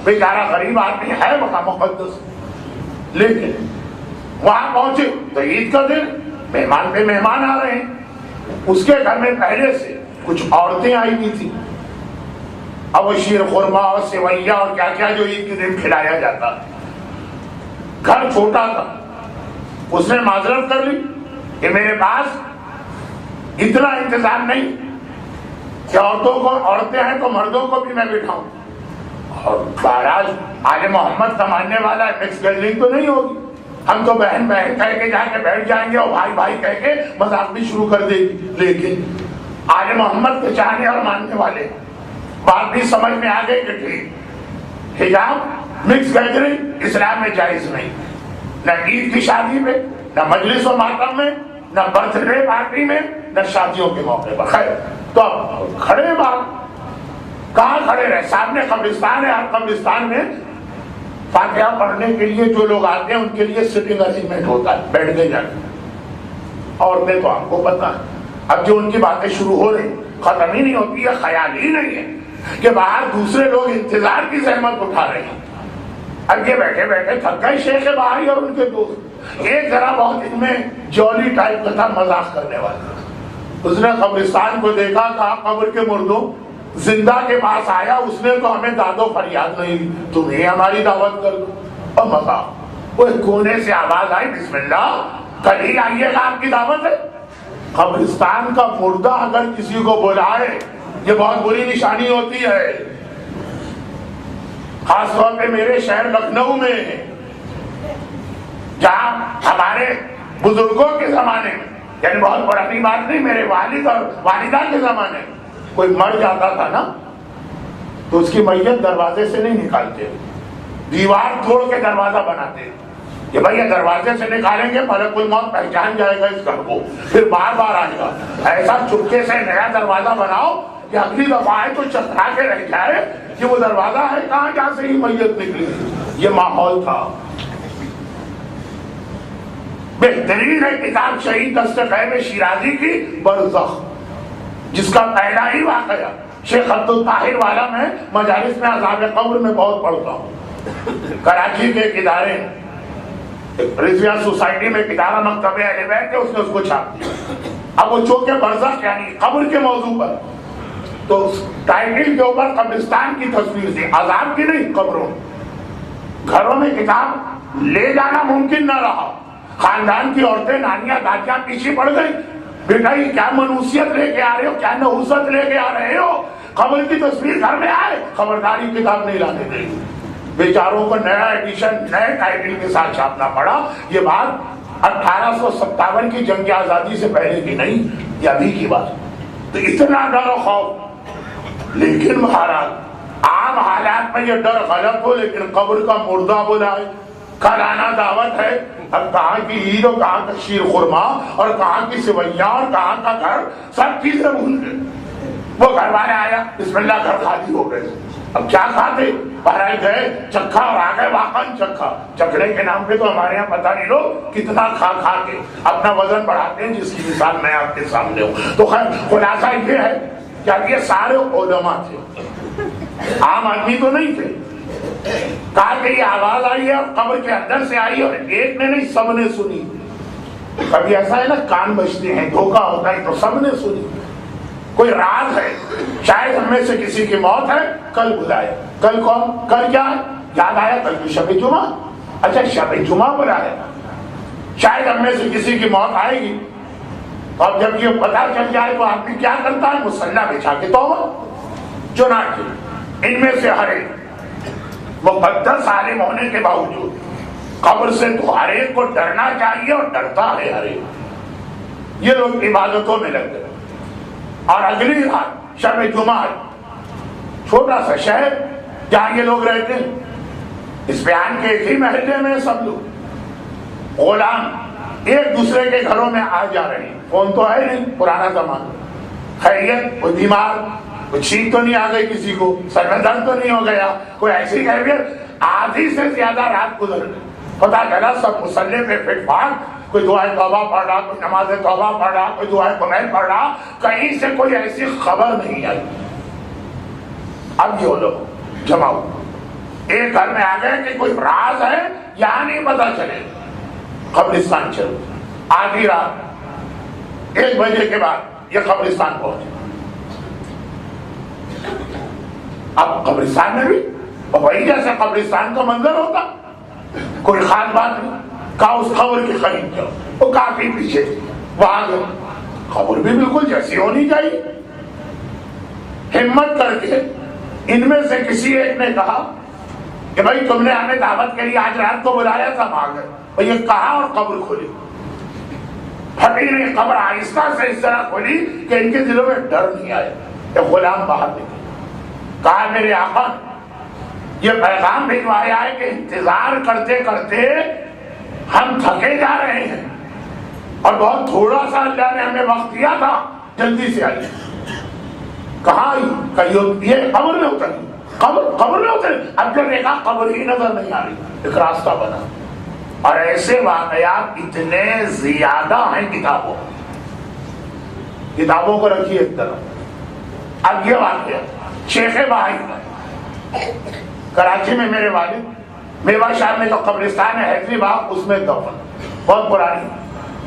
Speaker 1: بیچارہ غریب آدمی ہے مکان مقدس، لیکن وہاں پہنچے تو عید کا دن، مہمان پہ مہمان آ رہے ہیں. اس کے گھر میں پہلے سے کچھ عورتیں آئی ہوئی تھی. اب وہ شیر خورما اور سیوئیاں اور کیا کیا جو عید کے دن کھلایا جاتا. گھر چھوٹا تھا. اس نے معذرت کر لی کہ میرے پاس اتنا انتظام نہیں کہ عورتیں ہیں تو مردوں کو بھی میں بٹھاؤں. اور بہرحال آل محمد کا ماننے والا مکس گیدرنگ تو نہیں ہوگی. ہم تو بہن بہن کہہ کے جا کے بیٹھ جائیں گے اور بھائی بھائی کہہ کے مذاق بھی شروع کر دے گی. لیکن آل محمد کے چاہنے اور ماننے والے بات بھی سمجھ میں آ گئی کہ ٹھیک، حجاب مکس گیدرنگ اسلام میں جائز نہیں، نہ عید کی شادی میں، نہ مجلس و ماتم میں، نہ برتھ ڈے پارٹی میں، نہ شادیوں کے موقع پر. خیر تو اب کھڑے باہر، کہاں کھڑے رہے؟ سامنے قبرستان ہے. ہر قبرستان میں فاتحہ پڑھنے کے لیے جو لوگ آتے ہیں ان کے لیے سٹنگ ارینجمنٹ ہوتا ہے، بیٹھ کے جاتے. عورتیں تو آپ کو پتا ہے اب جو ان کی باتیں شروع ہو رہی ختم ہی نہیں ہوتی ہے. خیال ہی نہیں ہے کہ باہر دوسرے لوگ انتظار کی زحمت اٹھا رہے ہیں. اب یہ بیٹھے بیٹھے تھک گئے شیخ باہری اور ان کے دوست. ایک ذرا بہت ان میں جولی ٹائپ کا تھا، مذاق کرنے والا. اس نے قبرستان کو دیکھا، کہا قبر کے مردوں زندہ کے پاس آیا، اس نے تو ہمیں داد و فریاد نہیں دی، تمہیں ہماری دعوت کر دو. اور مذاق. وہ کونے سے آواز آئی، بسم اللہ، کل ہی آئیے گا، آپ کی دعوت ہے. قبرستان کا مردہ اگر کسی کو بلائے یہ بہت بری نشانی ہوتی ہے. خاص طور پہ میرے شہر لکھنؤ میں جہاں ہمارے بزرگوں کے زمانے میں، یعنی بہت پرانی بات نہیں، میرے والد اور والدہ کے زمانے میں کوئی مر جاتا تھا نا تو اس کی میت دروازے سے نہیں نکالتے، دیوار توڑ کے دروازہ بناتے کہ بھائی یہ دروازے سے نکالیں گے ملک الموت پہچان جائے گا اس گھر کو، پھر بار بار آئے گا. ایسا چپکے سے نیا دروازہ بناؤ کہ اگلی دفعہ آئے تو چترا کے رہ جائے کہ وہ دروازہ ہے کہاں جہاں سے ہی میت نکلی. یہ ماحول تھا. بہترین ہے کتاب شہید دستخیب شیرازی کی برزخ، جس کا پہلا ہی واقعہ شیخ عبد الطاہر والا میں مجالس میں عذاب قبر میں بہت پڑھتا ہوں. کراچی کے ایک ادارے رضویہ سوسائٹی میں ایک ادارہ مکتب اہل بیت ہے، اس نے اس کو چھاپ دیا. اب وہ چونکہ برزخ یعنی قبر کے موضوع پر، تو ٹائٹل کے اوپر قبرستان کی تصویر تھی، عذاب کی نہیں، قبروں. گھروں میں کتاب لے جانا ممکن نہ رہا. خاندان کی عورتیں، نانیاں، دادیاں پیچھے پڑ گئی، بیٹا یہ کیا منوسیت لے کے آ رہے ہو، کیا نحوست لے کے آ رہے ہو، قبر کی تصویر گھر میں آئے، خبرداری کتاب نہیں لانے دیں. بیچاروں کو نیا ایڈیشن نئے ٹائٹل کے ساتھ چھاپنا پڑا. یہ بات 1857 کی جنگ آزادی سے پہلے کی نہیں، یہ ابھی کی بات. تو اتنا ڈر و خوف. لیکن مہاراج عام حالات میں یہ ڈر غلط ہو، لیکن قبر کا مردہ بلائے، کل آنا دعوت ہے، اب کہاں کی عید اور کہاں کا شیر خورما اور کہاں کی سوئیاں اور کہاں کا گھر، سب چیزیں بھول گئے. وہ گھر والے آیا، بسم اللہ، گھر خالی ہو گئے. اب کیا کھاتے؟ بہرحال گئے چکھا اور آ گئے واقعاً چکھا. چکھڑے کے نام پہ تو ہمارے یہاں پتہ نہیں لوگ کتنا کھا کھا کے اپنا وزن بڑھاتے ہیں، جس کی مثال میں آپ کے سامنے ہوں. تو خیر خلاصہ یہ ہے کہ اب یہ سارے علماء تھے، عام آدمی تو نہیں تھے. کہا کہ یہ آواز آئی ہے اور قبر کے اندر سے آئی، اور ایک نے نہیں سب نے سنی. کبھی ایسا ہے نا کان بجتے ہیں، دھوکہ ہوتا ہے، تو سب نے سنی. کوئی راز ہے، شاید ہم میں سے کسی کی موت ہے، کل بلائے. کل کون؟ کل کیا ہے؟ یاد آیا کل کی شب جمعہ. اچھا شب جمعہ بلائے. شاید ہم میں سے کسی کی موت آئے گی، اور جب یہ پتہ چل جائے تو آدمی کیا کرتا ہے؟ مصلی بچھا کے توبہ. چنانچہ ان میں سے ہر ایک مقدس عالم ہونے کے باوجود قبر سے تو ہر ایک کو ڈرنا چاہیے، اور ڈرتا ہے ہر ایک. یہ لوگ عبادتوں میں لگ گئے. اور اگلی رات شب جمعہ، چھوٹا سا شہر جہاں یہ لوگ رہتے ہیں، اس بیان کے ایک ہی محلے میں سب لوگ غلام ایک دوسرے کے گھروں میں آ جا رہے ہیں. فون تو ہے نہیں، پرانا زمانہ. خیریت، کوئی بیمار، کوئی چھینک تو نہیں آ گئی کسی کو، سر میں درد تو نہیں ہو گیا، کوئی ایسی کیفیت. آدھی سے زیادہ رات گزر گئی. پتا چلا سب مصلی پہ فٹ فاٹ، کوئی دعائے توبہ پڑھ رہا، کوئی نماز توبہ پڑھ رہا، کوئی دعائے کمیل پڑھ رہا، کہیں سے کوئی ایسی خبر نہیں آئی۔ اب یہ لوگ جمع ہو ایک گھر میں آ گئے کہ کوئی راز ہے یہاں نہیں پتا چلے، قبرستان چلو۔ آدھی رات 1 بجے کے بعد یہ قبرستان پہنچے۔ اب قبرستان میں بھی وہی جیسے قبرستان کا منظر ہوتا، کوئی خاص بات نہیں، کہا اس قبر کے قریب جاؤ، وہ کافی پیچھے تھی، وہاں گئے، قبر بھی بالکل جیسی ہونی چاہیے۔ ہمت کر کے ان میں سے کسی ایک نے کہا کہ بھائی تم نے ہمیں دعوت کے لیے آج رات کو بلایا تھا، ہم آ گئے۔ اور یہ کہا اور قبر کھلی، پھٹی نہیں قبر، آہستہ سے اس طرح کھلی کہ ان کے دلوں میں ڈر نہیں آیا۔ ایک غلام باہر نکلا، کہا میرے آقا یہ پیغام بھجوایا ہے کہ انتظار کرتے کرتے ہم تھکے جا رہے ہیں اور بہت تھوڑا سا اللہ نے ہمیں وقت دیا تھا، جلدی سے آئیے۔ کہاں یہ قبر میں اتری، قبر میں اتری۔ اب جو دیکھا قبر ہی نظر نہیں آ رہی، ایک راستہ بنا۔ اور ایسے واقعات اتنے زیادہ ہیں کتابوں کو رکھیے ایک طرف۔ اب یہ واقعہ شیخ بہائی کراچی میں میرے والد میوا شاہ میں جو قبرستان ہے حیدری باغ، اس میں دفن، بہت پرانی،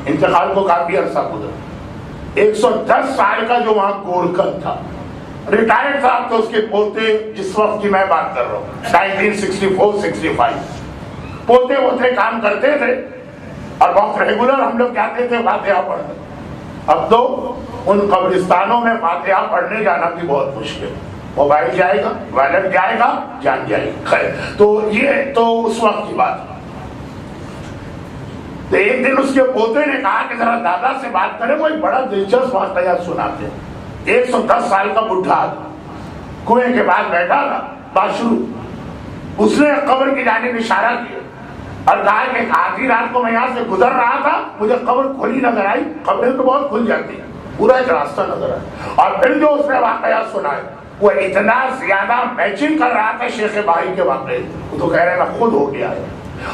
Speaker 1: انتقال کو کافی عرصہ گزرا۔ 110 سال کا جو وہاں گورکھن تھا، ریٹائرڈ تھا، اب تو اس کے پوتے، جس وقت کی میں بات کر رہا ہوں 1964-65، پوتے ووتے کام کرتے تھے اور بہت ریگولر ہم لوگ جاتے تھے فاتحہ پڑھنے۔ اب تو ان قبرستانوں میں فاتحہ پڑھنے جانا بھی بہت مشکل، موبائل جائے گا، والد جائے گا، جان جائے گی، خیر۔ تو یہ تو اس وقت کی بات ہے۔ تو ایک دن اس کے پوتے نے کہا کہ ذرا دادا سے بات کریں، وہ ایک بڑا دلچسپ واقعہ سناتے ہیں۔ 110 سال کا بڈھا کنویں کے بعد بیٹھا تھا، بات شروع، اس نے قبر کی جانب اشارہ کیا اور کہا کہ آدھی رات کو میں یہاں سے گزر رہا تھا، مجھے قبر کھلی نظر آئی، قبریں تو بہت کھل جاتی ہیں، پورا ایک راستہ نظر آیا۔ اور پھر جو اس نے واقعہ سنایا وہ اتنا زیادہ میچنگ کر رہا تھا شیخ بھائی کے واقعے، وہ تو کہہ رہے میں خود ہو گیا ہے۔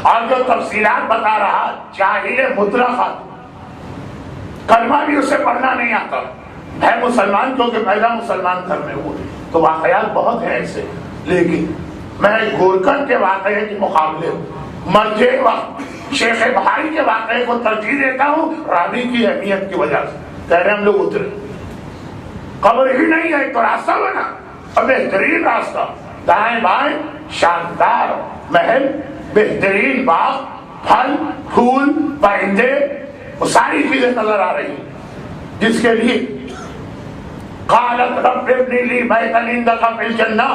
Speaker 1: اور جو تفصیلات بتا رہا، جاہل مطلقہ، کلمہ بھی اسے پڑھنا نہیں آتا، ہے مسلمان کیونکہ پیدا مسلمان گھر میں ہوئے۔ تو واقعات بہت ہیں ایسے، لیکن میں گورکھن کے واقعے کے مقابلے مرجع وقت شیخ بھائی کے واقعے کو ترجیح دیتا ہوں، راوی کی اہمیت کی وجہ سے۔ کہہ رہے ہم لوگ اترے، قبر ہی نہیں ہے تو راستہ بنا، اور بہترین راستہ، دائیں بائیں شاندار محل، بہترین باغ، پھل پھول، پرندے، وہ ساری چیزیں نظر آ رہی ہیں، جس کے لیے قالت رب ابن لی بیتا عندک فی الجنہ،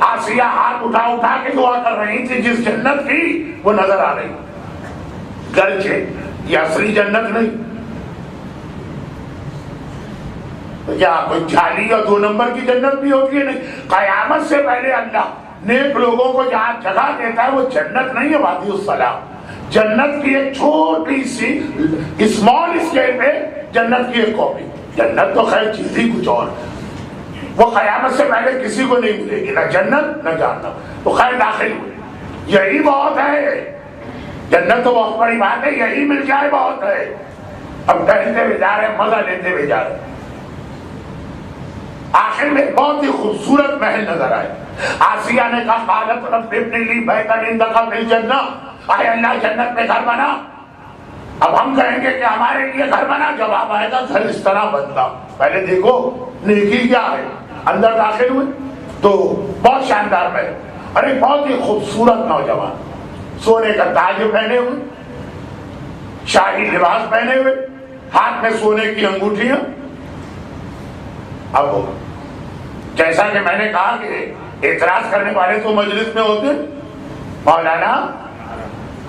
Speaker 1: آسیہ ہاتھ اٹھا اٹھا کے دعا کر رہی تھی، جس جنت کی وہ نظر آ رہی، گرچہ یہ اصلی جنت نہیں، کیا کوئی جھالی اور 2 نمبر کی جنت بھی ہوتی ہے؟ نہیں، قیامت سے پہلے اللہ نیک لوگوں کو جہاں جگہ دیتا ہے وہ جنت نہیں ہے، وادی السلام، جنت کی ایک چھوٹی سی اسمال اسکیل پہ جنت کی ایک کاپی۔ جنت تو خیر چیز ہی کچھ اور، وہ قیامت سے پہلے کسی کو نہیں ملے گی، نہ جنت نہ جہنم، تو خیر داخل ہوئے، یہی بہت ہے، جنت تو بہت بڑی بات ہے، یہی مل جائے بہت ہے۔ اب ٹہلتے ہوئے جا رہے ہیں، مزہ لیتے ہوئے جا رہے ہیں، آخر میں بہت ہی خوبصورت محل نظر آئے۔ آسیہ نے کہا قالت رب ابن لی بیتا عندک فی الجنہ، اے اللہ جنت میں گھر بنا۔ اب ہم کہیں گے کہ ہمارے لیے گھر بنا، جواب آئے گا گھر اس طرح بنتا، پہلے دیکھو نیکی کیا ہے۔ اندر داخل ہوئے تو بہت شاندار محل، اور ایک بہت ہی خوبصورت نوجوان، سونے کا تاج پہنے ہوئے، شاہی لباس پہنے ہوئے، ہاتھ میں سونے کی انگوٹھیاں۔ اب جیسا کہ میں نے کہا کہ اعتراض کرنے والے تو مجلس میں ہوتے، مولانا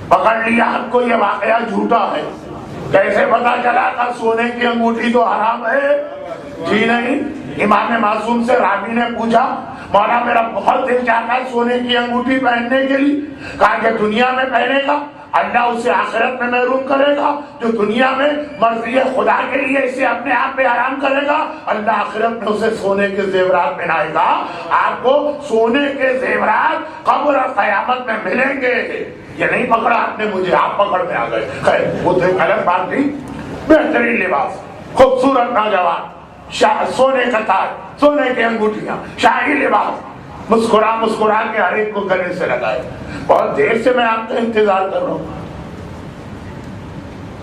Speaker 1: پکڑ لیا آپ کو یہ واقعہ جھوٹا ہے، کیسے پتا چلا تھا سونے کی انگوٹھی تو حرام ہے؟ جی نہیں، امام معصوم سے راوی نے پوچھا مولا میرا بہت دل چاہتا ہے سونے کی انگوٹھی پہننے کے لیے، کہا کہ دنیا میں پہنے گا اللہ اسے آخرت میں محروم کرے گا، جو دنیا میں مرضی خدا کے لیے اسے اپنے آپ پہ آرام کرے گا اللہ آخرت میں اسے سونے کے زیورات پہنائے گا۔ آپ کو سونے کے زیورات قبر اور قیامت میں ملیں گے، یہ نہیں پکڑا آپ نے مجھے، آپ پکڑ میں آ گئے. خیر وہ تو ایک الگ بات تھی. بہترین لباس، خوبصورت نوجوان، سونے کا تاج، سونے کی انگوٹھیاں، شاہی لباس، مسکرا مسکرا کے ہر ایک کو گلے سے لگائے. بہت دیر سے میں آپ کا انتظار کر رہا ہوں.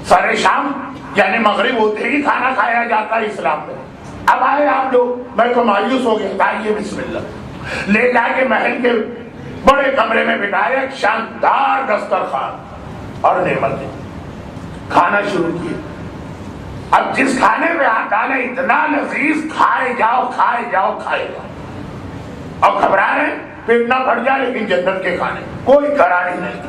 Speaker 1: سارے شام یعنی مغرب ہوتے ہی کھانا کھایا جاتا ہے اسلام میں. اب آئے آپ لوگ، میں تو مایوس ہو گیا. آئیے بسم اللہ. لے جا کے محل کے بڑے کمرے میں بٹھایا، شاندار دسترخوان اور نعمتیں، کھانا شروع کیا. اب جس کھانے پہ ہاتھ ڈالے اتنا لذیذ، کھائے جاؤ کھائے جاؤ کھائے جاؤ. اب گھبرا رہے پیٹ نہ پھٹ جائے، لیکن جنت کے کھانے کوئی قراری نہیں.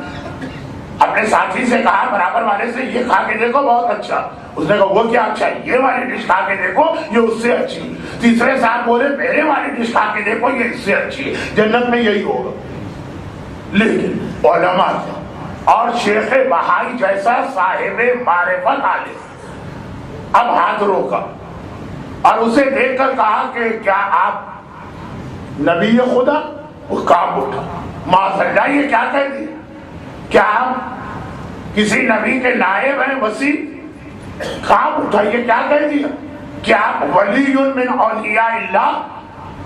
Speaker 1: اپنے ساتھی سے کہا، برابر والے سے، یہ کھا کے دیکھو بہت اچھا. اس نے کہا وہ کیا اچھا ہے؟ یہ والی ڈش کھا کے دیکھو یہ اس سے اچھی. تیسرے صاحب بولے پہلے والی ڈش کھا کے دیکھو یہ اس سے اچھی ہے. جنت میں یہی ہوگا. لیکن علماء اور شیخ بہائی جیسا صاحب معرفت عالم اب ہاتھ روکا اور اسے دیکھ کر کہا کہ کیا آپ نبی خدا؟ وہ کام اٹھا، معاذ اللہ یہ کیا کہہ دیا؟ کیا آپ کسی نبی کے نائب ہیں وسیع؟ کام اٹھا، یہ کیا کہہ دیا؟ کیا آپ ولی من اولیاء اللہ،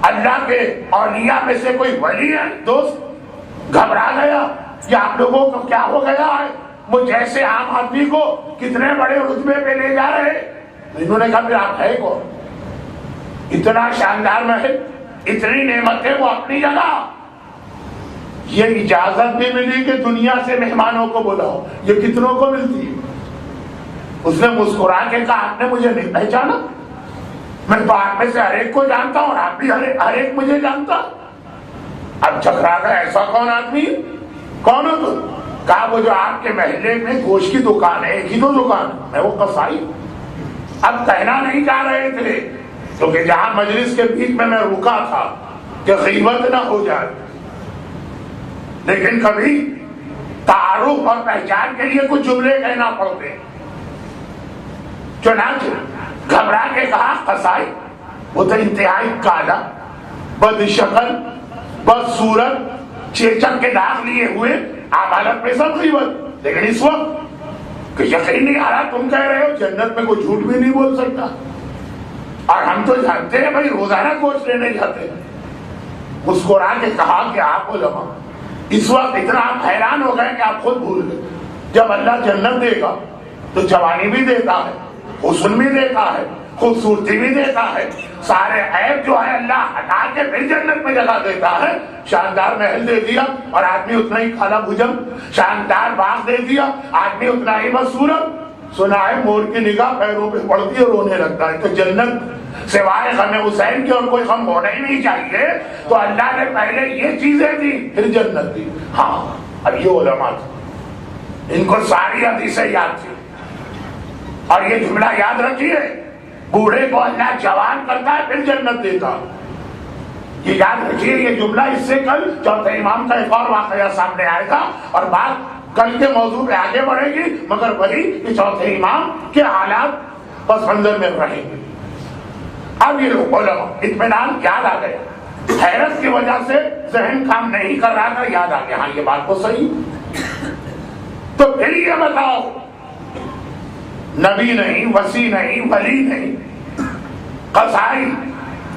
Speaker 1: اللہ کے اولیاء میں سے کوئی ولی ہے؟ دوست گھبرا گیا کہ آپ لوگوں کو کیا ہو گیا ہے، وہ جیسے عام آدمی کو کتنے بڑے رتبے پہ لے جا رہے. انہوں نے کہا پھر آپ ہے کون؟ اتنا شاندار محل، اتنی نعمتیں، وہ اپنی جگہ. یہ اجازت بھی ملی کہ دنیا سے مہمانوں کو بلاؤ. یہ کتنوں کو ملتی ہے؟ اس نے مسکرا کے کہا آپ نے مجھے نہیں پہچانا؟ میں تو آپ میں سے ہر ایک کو جانتا ہوں اور آپ بھی ہر ایک مجھے جانتا. اب چکرا گیا، ایسا کون آدمی؟ کون ہو تم؟ کہا وہ جو آپ کے محلے میں گوشت کی دکان ہے، ایک ہی تو دکان ہے، میں وہ قصائی. اب کہنا نہیں چاہ رہے تھے کیونکہ جہاں مجلس کے بیچ میں رکا تھا کہ غیبت نہ ہو جائے، لیکن کبھی تعارف اور پہچان کے لیے کچھ جملے کہنا پڑتے. چنانچہ گھبرا کے کہا قصائی. وہ تو انتہائی کالا، بد شکل، بد صورت، چیچک کے داغ لیے ہوئے، آپ حالت میں سب غیبت. لیکن اس وقت کہ یقین نہیں آ رہا تم کہہ رہے ہو جنت میں کوئی جھوٹ بھی نہیں بول سکتا. اور ہم تو جانتے ہیں بھائی روزانہ گوشت لینے جاتے ہیں. مسکرا کے کہا کہ آپ علماء اس وقت اتنا آپ حیران ہو گئے کہ آپ خود بھول گئے. جب اللہ جنت دے گا تو جوانی بھی دیتا ہے، حسن بھی دیتا ہے، خوبصورتی بھی دیتا ہے، سارے عیب جو ہے اللہ ہٹا کے پھر جنت میں جگہ دیتا ہے. شاندار محل دے دیا اور آدمی اتنا ہی کھانا بھجم، شاندار باغ دے دیا آدمی اتنا ہی بدصورت. سنا ہے مور کی نگاہ پیروں پہ پڑتی ہے رونے لگتا ہے. تو جنت سوائے غم حسین کے اور کوئی غم ہونا ہی نہیں چاہیے. تو اللہ نے پہلے یہ چیزیں دی پھر جنت دی. ہاں اب یہ علماء تھے، ان کو ساری حدیثیں یاد تھی. اور یہ جملہ یاد رکھیے، بوڑھے کو اللہ جوان کرتا ہے پھر جنت دیتا. یہ یاد رکھیے یہ جملہ. اس سے کل چوتھے امام کا ایک اور واقعہ سامنے آئے گا اور بات کل کے موضوع پہ آگے بڑھے گی، مگر وہی کہ چوتھے امام کے حالات پس منظر میں رہیں گے. اب یہ لوگ علماء اطمینان یاد آ گئے. حیرت کی وجہ سے ذہن کام نہیں کر رہا تھا، یاد آ گیا ہاں یہ بات تو صحیح. تو پھر یہ بتاؤ، نبی نہیں، وسیع نہیں، ولی نہیں، قصائی،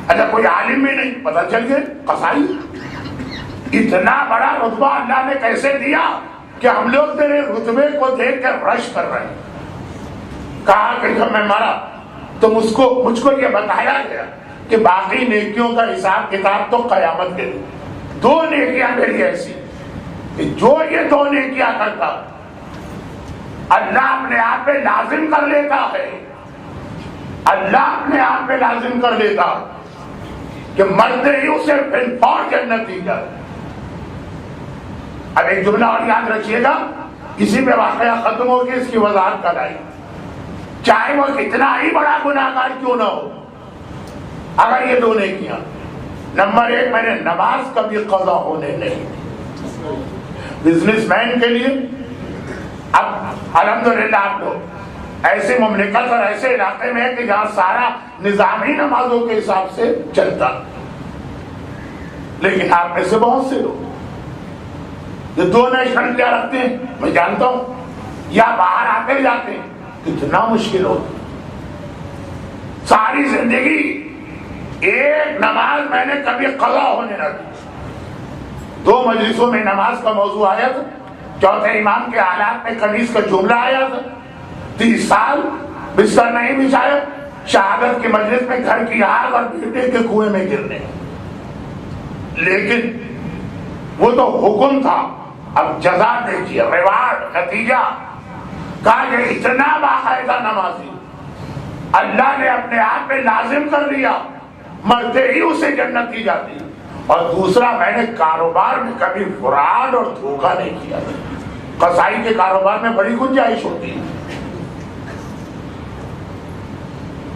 Speaker 1: اچھا کوئی عالم بھی نہیں، پتہ چل گئے قصائی. اتنا بڑا رتبہ اللہ نے کیسے دیا کہ ہم لوگ تیرے رتبے کو دیکھ کر رش کر رہے ہیں. کہا کہ جب میں مرا تو مجھ کو یہ بتایا گیا کہ باقی نیکیوں کا حساب کتاب تو قیامت کے دن. 2 نیکیاں میری ایسی کہ جو یہ 2 نیکیاں کرتا اللہ اپنے آپ پہ لازم کر لیتا ہے. اللہ اپنے آپ پہ لازم کر لیتا کہ مرتے ہی اسے پھر فوراً جنت دی جائے. اب ایک جملہ اور یاد رکھیے گا، اسی پہ واقعہ ختم ہو کے اس کی وضاحت کر آئی. چاہے وہ کتنا ہی بڑا گناہگار کیوں نہ ہو، اگر یہ 2 نیکیاں، نمبر 1 میں نے نماز کبھی قضا ہونے نہیں. بزنس مین کے لیے اب الحمدللہ آپ لوگ ایسے مملکت اور ایسے علاقے میں ہے کہ جہاں سارا نظام ہی نمازوں کے حساب سے چلتا. لیکن آپ میں سے بہت سے لوگ یہ 2 نیشنل کیا رکھتے ہیں میں جانتا ہوں، یا باہر آتے جاتے ہیں، کتنا مشکل ہوتا. ساری زندگی ایک نماز میں نے کبھی قضا ہونے نہ دی. 2 مجلسوں میں نماز کا موضوع آیا تھا، چوتھے امام کے حالات میں قمیص کا جملہ آیا تھا، 30 سال بستر نہیں بچھایا، شہادت کے مجلس میں گھر کی آگ اور بیٹے کے کنویں میں گرنے. لیکن وہ تو حکم تھا، اب جزا دیکھیے، ریوارڈ، نتیجہ. کہا کہ اتنا باقاعدہ نمازی اللہ نے اپنے آپ میں لازم کر دیا، مرتے ہی اسے جنت دی جاتی. اور دوسرا، میں نے کاروبار میں کبھی فراڈ اور دھوکہ نہیں کیا. قصائی کے کاروبار میں بڑی گنجائش ہوتی ہے.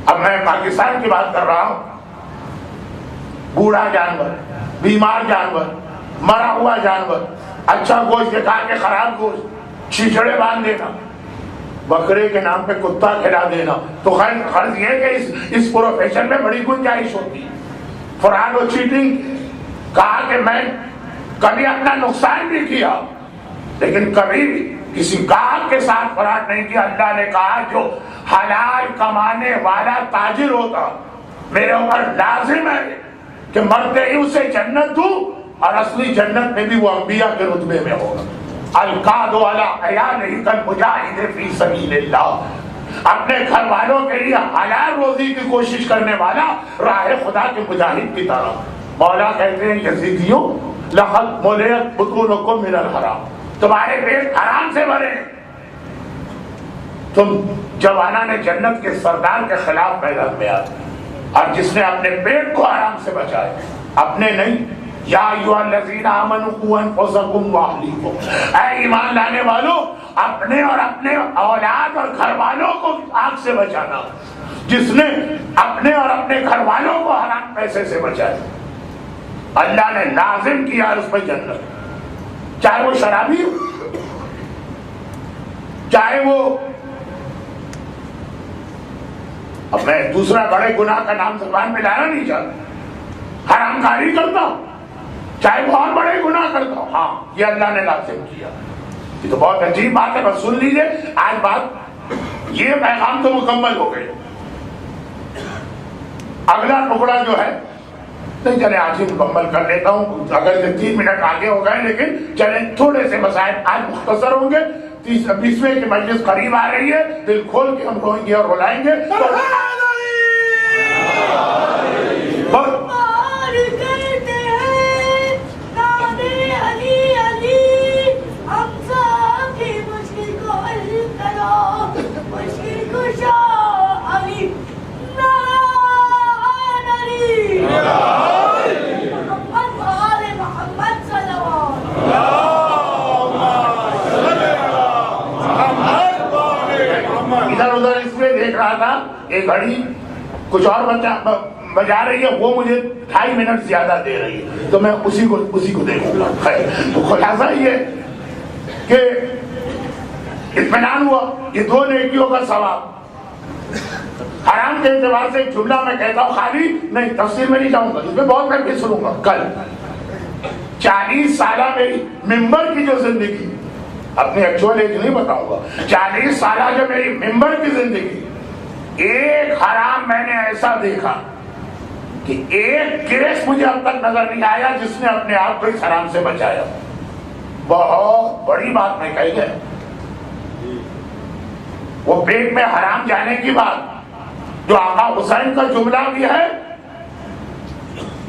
Speaker 1: اب میں پاکستان کی بات کر رہا ہوں، بوڑھا جانور، بیمار جانور، مرا ہوا جانور، اچھا گوشت دکھا کے خراب گوشت، چھیچڑے باندھ دینا، بکرے کے نام پہ کتا کھلا دینا. تو خیر غرض یہ کہ اس پروفیشن میں بڑی گنجائش ہوتی ہے. فراڈ اور چیٹنگ. کہا کہ میں کبھی اپنا نقصان بھی کیا لیکن کبھی بھی کسی گاہک کے ساتھ فراڈ نہیں کیا. اللہ نے کہا جو حلال کمانے والا تاجر ہوتا میرے اوپر لازم ہے کہ مرتے ہی اسے جنت دوں، اور اصلی جنت میں بھی وہ انبیاء کے رتبے میں ہوگا. القاد علی عیالہ کالمجاہد فی سبیل اللہ. اپنے گھر والوں کے لیے حلال روزی کی کوشش کرنے والا راہ خدا کے مجاہد کی طرح. مولا کہتے ہیں یزیدیوں لقد ملئت بطونکم من الحرام، تمہارے پیٹ حرام سے بھرے. تم جوانان جنت کے سردار کے خلاف میدان میں آتے، اور جس نے اپنے پیٹ کو حرام سے بچایا، اپنے نہیں. یا ایھا الذین آمنوا قوا انفسکم واہلیکم، اے ایمان لانے والوں اپنے اور اپنے اولاد اور گھر والوں کو آگ سے بچانا. جس نے اپنے اور اپنے گھر والوں کو حرام پیسے سے بچایا، اللہ نے لازم کیا اس پہ جنت. چاہے وہ شرابی ہو، چاہے وہ، اب میں دوسرا بڑے گناہ کا نام زبان میں لانا نہیں چاہتا، حرام کاری کرتا ہوں، چاہے وہ اور بڑے گناہ کرتا ہوں، ہاں یہ اللہ نے لازم کیا. یہ تو بہت عجیب بات ہے، بس سن لیجئے آج بات. یہ پیغام تو مکمل ہو گئے. اگلا ٹکڑا جو ہے، نہیں چلے آج ہی مکمل کر لیتا ہوں، اگر 3 منٹ آگے ہو گئے، لیکن چلیں تھوڑے سے مسائل آج مختصر ہوں گے. 20ویں کی مجلس قریب آ رہی ہے، دل کھول کے ہم روئیں گے اور رلائیں گے. ادھر ادھر اس میں دیکھ رہا تھا، ایک گھڑی کچھ اور بجا رہی ہے، وہ مجھے 2.5 منٹ زیادہ دے رہی ہے، تو میں اسی کو دیکھوں گا. تو خلاصہ یہ کہ اطمینان ہوا، یہ 2 نیکیوں کا ثواب. حرام کے اعتبار سے ایک جملہ میں کہتا ہوں، خالی نہیں تفسیر میں نہیں جاؤں گا، اس میں بہت میں پھسلوں گا. کل 40 سالہ میری ممبر کی جو زندگی، اپنی ایکچوئل ایج نہیں بتاؤں گا، 40 سالہ جو میری ممبر کی زندگی، ایک حرام میں نے ایسا دیکھا کہ ایک کیس مجھے اب تک نظر نہیں آیا جس نے اپنے آپ کو اس حرام سے بچایا. بہت بڑی بات میں کہی ہے. وہ پیٹ میں حرام جانے کی بات جو آقا حسین کا جملہ بھی ہے،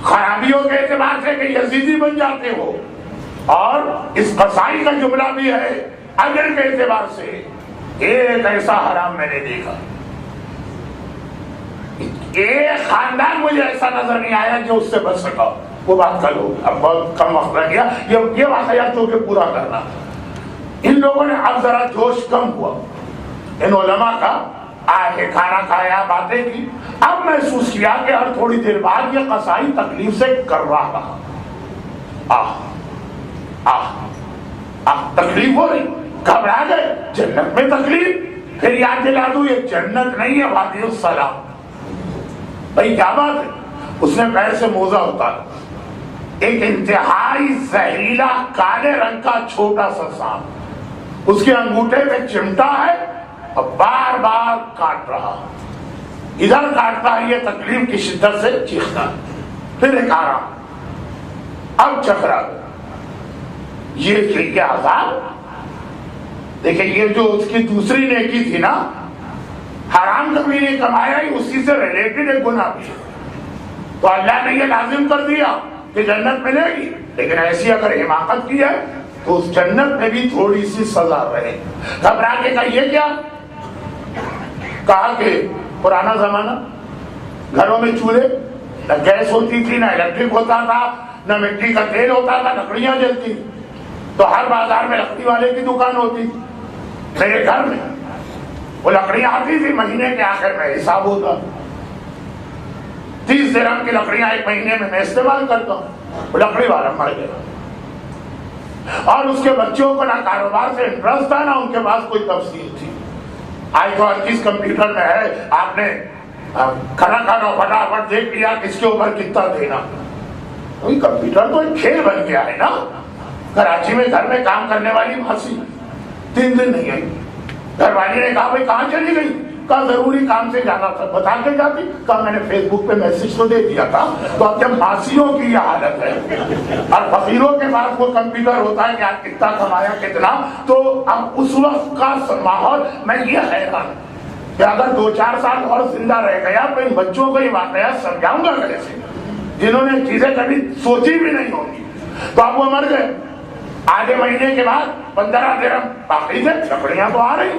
Speaker 1: خرابیوں کے اعتبار سے کہ یزیدی بن جاتے ہو، اور اس قصائی کا جملہ بھی ہے اجر کے اعتبار سے. ایک ایسا حرام میں نے دیکھا، ایک خاندان مجھے ایسا نظر نہیں آیا جو اس سے بچ سکا. وہ بات کل ہو، اب بہت کم وقت رہ گیا. یہ واقعات تو کہ پورا کرنا. ان لوگوں نے اب ذرا جوش کم ہوا، ان علماء کا آ کے کھانا کھایا، باتیں کی. اب محسوس کیا کہ ہر تھوڑی دیر بعد یہ قصائی تکلیف سے کر رہا. تکلیف ہو رہی، گھبرا گئے. جنت میں تکلیف، پھر یاد دلا دوں یہ جنت نہیں ہے، وادی السلام. بھائی کیا بات ہے. اس نے پیر سے موزہ اتارا، ایک انتہائی زہریلا کالے رنگ کا چھوٹا سا سانپ اس کے انگوٹھے پہ چمٹا ہے اور بار بار کاٹ رہا، ادھر کاٹتا ہے، یہ تکلیف کی شدت سے چیختا، پھر ایک آرام، اب چکرا یہ عذاب۔ دیکھیں یہ جو اس کی دوسری نیکی تھی نا، حرام کبھی نہیں کمایا، ہی اسی سے ریلیٹڈ ایک گناہ بھی، تو اللہ نے یہ لازم کر دیا کہ جنت ملے گی، لیکن ایسی اگر حماقت کی ہے تو اس جنت میں بھی تھوڑی سی سزا رہے۔ گھبرا کے کہا یہ کیا؟ کہا کہ پرانا زمانہ، گھروں میں چولہے، نہ گیس ہوتی تھی، نہ الیکٹرک ہوتا تھا، نہ مٹی کا تیل ہوتا تھا، لکڑیاں جلتی تھی، تو ہر بازار میں لکڑی والے کی دکان ہوتی تھی۔ میرے گھر میں وہ لکڑیاں آتی تھی، مہینے کے آخر میں حساب ہوتا، 30 درہم کی لکڑیاں ایک مہینے میں استعمال کرتا ہوں، وہ لکڑی والا مر گیا، اور اس کے بچوں کو نہ کاروبار سے انٹرسٹ تھا، نہ ان کے پاس کوئی تفصیل تھی۔ آج تو ہر چیز کمپیوٹر میں ہے، آپ نے کھانا کھانا فٹافٹ دیکھ لیا کس کے اوپر کتنا دینا، کمپیوٹر تو ایک کھیل بن گیا ہے نا۔ کراچی میں گھر میں کام کرنے والی بھاسی 3 دن نہیں آئی، گھر والی نے کہا بھائی کہاں چلی گئی؟ کہا ضروری کام سے جانا تھا، بتا کے جاتی؟ کہا میں نے فیس بک پہ میسج تو دے دیا تھا۔ تو اب جب بھاسیوں کی یہ حالت ہے اور فقیروں کے پاس وہ کمپیوٹر ہوتا ہے کہ آپ کتنا کمایا کتنا، تو اب اس وقت کا ماحول، میں یہ حیران کہ اگر 2-4 سال اور زندہ رہ گیا تو ان بچوں کو یہ واقعات سمجھاؤں گا کیسے جنہوں نے چیزیں کبھی سوچی بھی نہیں ہوگی۔ تو اب وہ مر گئے، آدھے مہینے کے بعد 15 درہم باقی تھے، لکڑیاں تو آ رہی،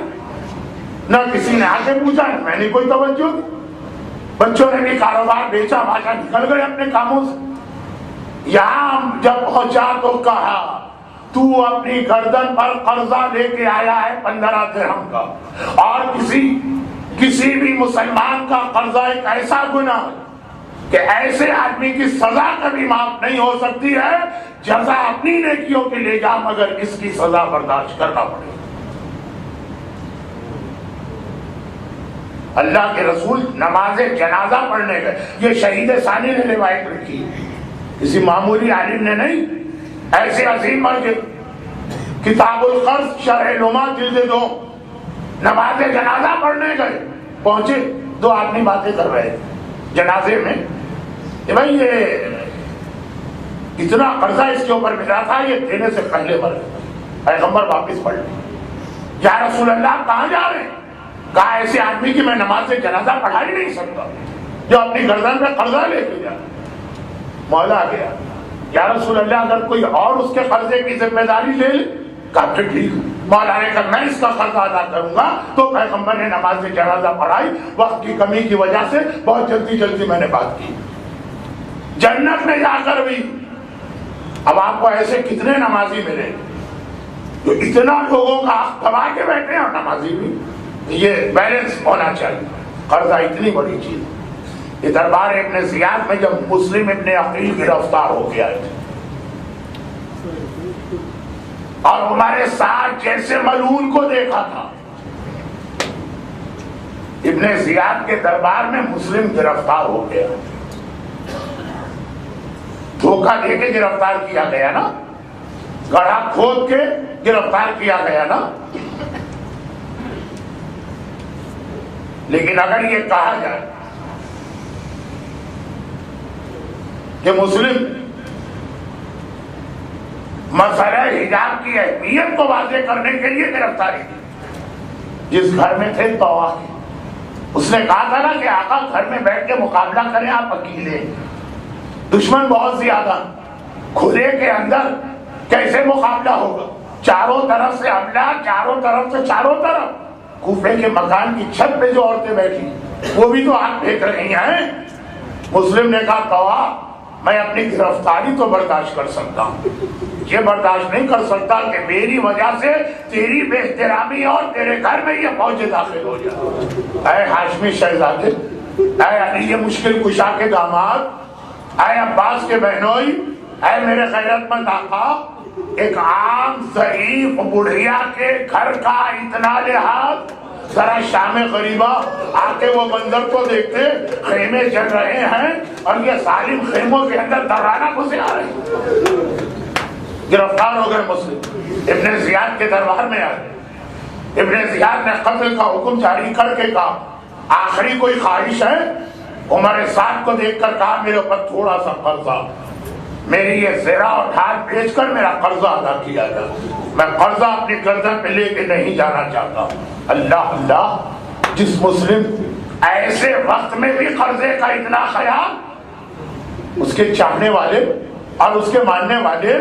Speaker 1: نہ کسی نے آ کے پوچھا، نہ میں نے کوئی توجہ دی، بچوں نے بھی کاروبار بیچا باشا نکل گئے اپنے کاموں سے۔ یہاں جب پہنچا تو کہا تو اپنی گردن پر قرضہ لے کے آیا ہے 15 درہم کا، اور کسی بھی مسلمان کا قرضہ ایک ایسا گناہ کہ ایسے آدمی کی سزا کبھی معاف نہیں ہو سکتی ہے، جزا اپنی نیکیوں کے لے جا مگر اس کی سزا برداشت کرنا پڑے۔ اللہ کے رسول نماز جنازہ پڑھنے گئے، یہ شہید ثانی نے روایت رکھی، کسی معمولی عالم نے نہیں، ایسے عظیم مرد، کتاب القرض شرح نما جلد 2، نماز جنازہ پڑھنے گئے، پہنچے 2 آدمی باتیں کر رہے جنازے میں کہ بھائی یہ اتنا قرضہ اس کے اوپر ملا تھا، یہ دینے سے پہلے مر گئے۔ پیغمبر واپس پڑھ لیں، یا رسول اللہ کہاں جا رہے ہیں؟ کہا ایسے آدمی کی میں نماز جنازہ پڑھا ہی نہیں سکتا جو اپنی گردن پہ قرضہ لے کے جائے۔ مولا گیا، یا رسول اللہ اگر کوئی اور اس کے قرضے کی ذمہ داری لے لے؟ کہا کہ ٹھیک، مولا نے کہا میں اس کا قرضہ ادا کروں گا۔ تو پیغمبر نے نماز جنازہ پڑھائی، وقت کی کمی کی وجہ سے بہت جلدی میں نے بات کی۔ جنت میں جا کر بھی اب آپ کو ایسے کتنے نمازی ملے جو اتنا لوگوں کا حق دبا کے بیٹھے ہیں، اور نمازی بھی، یہ بیلنس ہونا چاہیے۔ قرضہ اتنی بڑی چیز۔ یہ دربار ابن زیاد میں جب مسلم ابن عقیل گرفتار ہو گیا تھے اور ہمارے ساتھ جیسے ملعون کو دیکھا تھا، ابن زیاد کے دربار میں مسلم گرفتار ہو گیا، دھوکہ دے کے گرفتار کیا گیا نا، گڑھا کھود کے گرفتار کیا گیا نا۔ لیکن اگر یہ کہا جائے کہ مسلم مسئلہ حجاب کی اہمیت کو واضح کرنے کے لیے گرفتاری کی، جس گھر میں تھے طوا کے، اس نے کہا تھا نا کہ آقا گھر میں بیٹھ کے مقابلہ کریں، آپ اکیلے، دشمن بہت زیادہ، کھلے کے اندر کیسے مقابلہ ہوگا؟ چاروں طرف سے حملہ، چاروں طرف کوفے کے مکان کی چھت پہ جو عورتیں بیٹھی وہ بھی تو آگ پھینک رہی ہیں۔ مسلم نے کہا طوا میں اپنی گرفتاری تو برداشت کر سکتا ہوں، یہ برداشت نہیں کر سکتا کہ میری وجہ سے تیری بے احترامی اور تیرے گھر میں یہ فوج داخل ہو جائے۔ اے ہاشمی شہزادے، اے علی یہ مشکل کشا کے داماد، اے عباس کے بہنوئی، اے میرے غیرت مند آقا، ایک عام ضعیف بڑھیا کے گھر کا اتنا لحاظ ذرا شام غریبہ آ کے وہ منظر کو دیکھتے، خیمے چل رہے ہیں اور یہ ظالم خیموں کے اندر درانہ گھسے آ رہے ہیں۔ گرفتار ہو گئے مسلم، ابن زیاد کے دربار میں آئے۔ ابن زیاد نے قتل کا حکم جاری کر کے کہا آخری کوئی خواہش ہے؟ عمر سعد کو دیکھ کر کہا میرے اوپر تھوڑا سا قرضہ، میری یہ زرہ اور ڈھال بیچ کر میرا قرضہ ادا کیا جائے، میں قرضہ اپنی گردن پہ لے کے نہیں جانا چاہتا۔ اللہ اللہ، جس مسلم ایسے وقت میں بھی قرضے کا اتنا خیال، اس کے چاہنے والے اور اس کے ماننے والے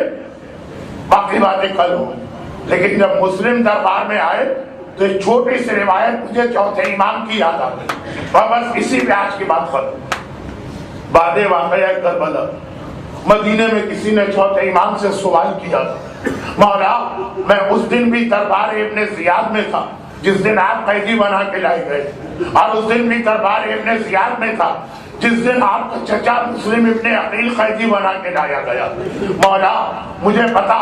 Speaker 1: باقی باتیں کل ہوں، لیکن جب مسلم دربار میں آئے تو ایک چھوٹی سی روایت مجھے چوتھے امام کی یاد آ گئی، اور بس اسی پہ آج کی بات ختم۔ بعد واقعہ کربلا، مدینے میں کسی نے چوتھے امام سے سوال کیا تھا، مولا میں اس دن بھی دربار ابن زیاد میں تھا جس دن آپ قیدی بنا کے لائے گئے، اور اس دن بھی دربار ابن زیاد میں تھا جس دن آپ کا چچا مسلم ابن عقیل قیدی بنا کے لایا گیا۔ مولا مجھے پتا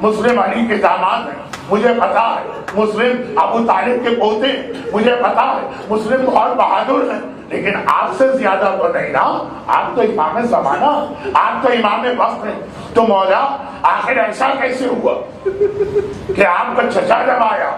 Speaker 1: مسلم علی کے داماد ہیں، مجھے پتا ہے مسلم ابو طالب کے پوتے، مجھے پتا ہے مسلم بہت بہادر ہیں، لیکن آپ سے زیادہ تو نہیں نا، آپ تو امام زمانہ، آپ تو امام وقت ہیں۔ تو مولا آخر ایسا کیسے ہوا کہ آپ کا چچا جب آیا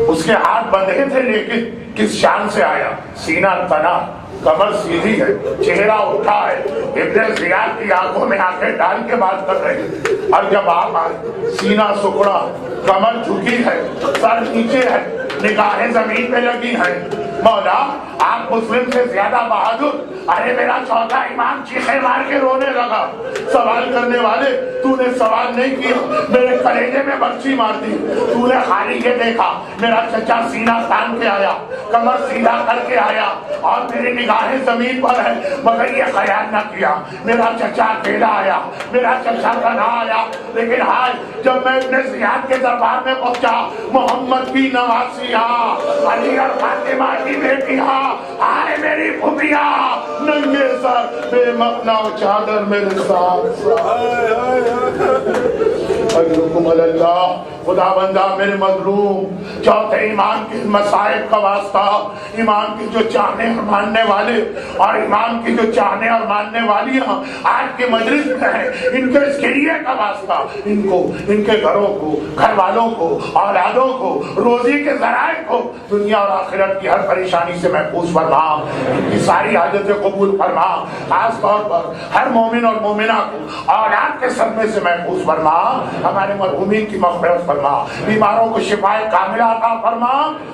Speaker 1: اس کے ہاتھ بندھے تھے، لیکن کس شان سے آیا؟ سینہ تنا، کمر سیدھی ہے، چہرہ اٹھا ہے، ابن زیاد کی آنکھوں میں آنکھیں ڈال کے بات کر رہے ہیں، اور جب آپ آئے سینہ سکڑا، کمر جھکی ہے، سر نیچے ہے، نگاہیں زمین پہ لگی ہیں۔ مولا آپ مسلم سے زیادہ بہادر۔ ارے میرا چوتھا امام چیخے مار کے رونے لگا، سوال کرنے والے تو نے سوال نہیں کیا، میرے کلیجے میں برچی مار دی، تو نے خالی کے دیکھا میرا چچا سینہ تان کے آیا، کمر سیدھا کر کے آیا، اور میری نگاہیں زمین پر ہے، مگر یہ خیال نہ کیا میرا چچا اکیلا آیا، میرا چچا تنہا آیا۔ لیکن آج جب میں ابن زیاد کے دربار میں پہنچا، محمد کی نواسیاں، علی اور فاطمہ کی بیٹیاں، آئے میری پھوپھیاں، ننگے سر بے مقنا چادر میرے ساتھ، اجرکم اللہ۔ خدا بندہ میرے مظلوم، چوتھے امام کے مصائب کا واسطہ، امام کی جو چاہنے اور ماننے والے اور امام کی جو چاہنے اور ماننے والی آج کے مجلس میں ہیں، ان کے اس کے لیے کا واسطہ، ان کو، ان کے گھروں کو، گھر والوں کو، اولادوں کو، روزی کے ذرائع کو دنیا اور آخرت کی ہر پریشانی سے محفوظ فرما، ان کی ساری حاجتیں قبول فرما، خاص طور پر ہر مومن اور مومنہ کو اولاد کے صدمے سے محفوظ فرما، ہمارے مرحومین کی مغفرت فرما، بیماروں کو شفاء کاملہ عطا فرما،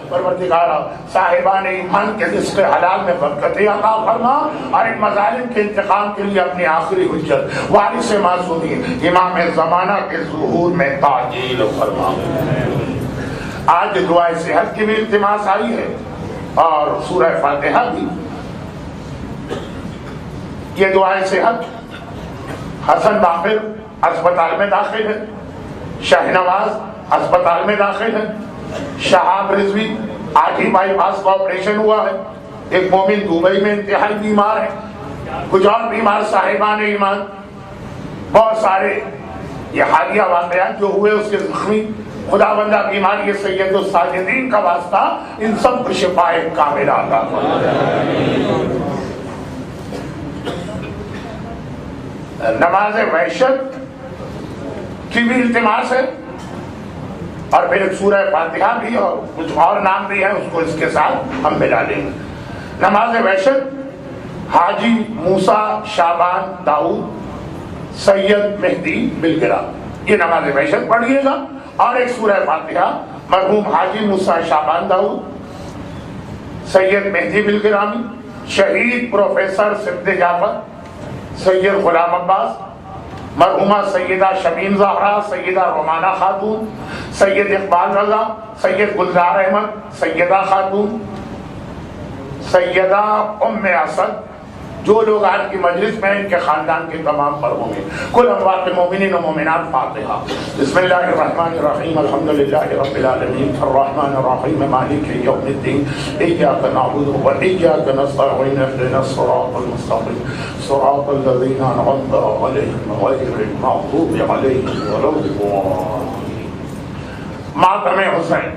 Speaker 1: پروردگارا صاحبان ایمان کے رزق حلال میں برکتیں عطا فرما، اور ان مظالم کے انتقام کے لیے اپنی آخری حجت وارث معصومین امام زمانہ کے ظہور میں تعجیل فرما۔ آج دعائے صحت کی بھی التماس آئی ہے اور سورہ فاتحہ بھی۔ یہ دعائے صحت، حسن باقر اسپتال میں داخل ہے، شہنواز اسپتال میں داخل ہے، شہاب رضوی آٹھی بائی پاس کا آپریشن ہوا ہے، ایک مومن دبئی میں انتہائی بیمار ہے، کچھ اور بیمار صاحبان ایمان، بہت سارے یہ حالیہ واقعات جو ہوئے اس کے زخمی، خدا بندہ بیمار یہ سید الساجدین کا واسطہ ان سب کو شفاء کاملہ عطا فرما۔ نماز وحشت کی بھی التماس ہے، اور پھر ایک سورہ فاتحہ بھی اور کچھ اور نام بھی ہیں، اس کو اس کے ساتھ ہم ملا لیں گے۔ نماز وحشت حاجی موسیٰ شعبان داؤد سید مہدی بلگرا، یہ نماز وحشت پڑھیے گا، اور ایک سورہ فاتحہ مرحوم حاجی موسیٰ شعبان داؤد سید مہدی بلگرامی، شہید پروفیسر صفد جعفر، سید غلام عباس، مرحومہ سیدہ شمیم زہرا، سیدہ رومانہ خاتون، سید اقبال رضا، سید گلزار احمد، سیدہ خاتون، سیدہ ام اسد، جو لوگ آج کی مجلس میں ان کے خاندان کے تمام پر ہوں گے، کل اموات مومنین و مومنات فاتحہ۔ بسم اللہ الرحمن الرحیم، الحمدللہ رب العالمین، الرحمن الرحیم، مالک یوم الدین، ایاک نعبد و ایاک نستعین، اهدنا الصراط المستقیم، صراط الذین انعمت علیہم غیر المغضوب علیہم ولا الضالین۔ ماتم حسین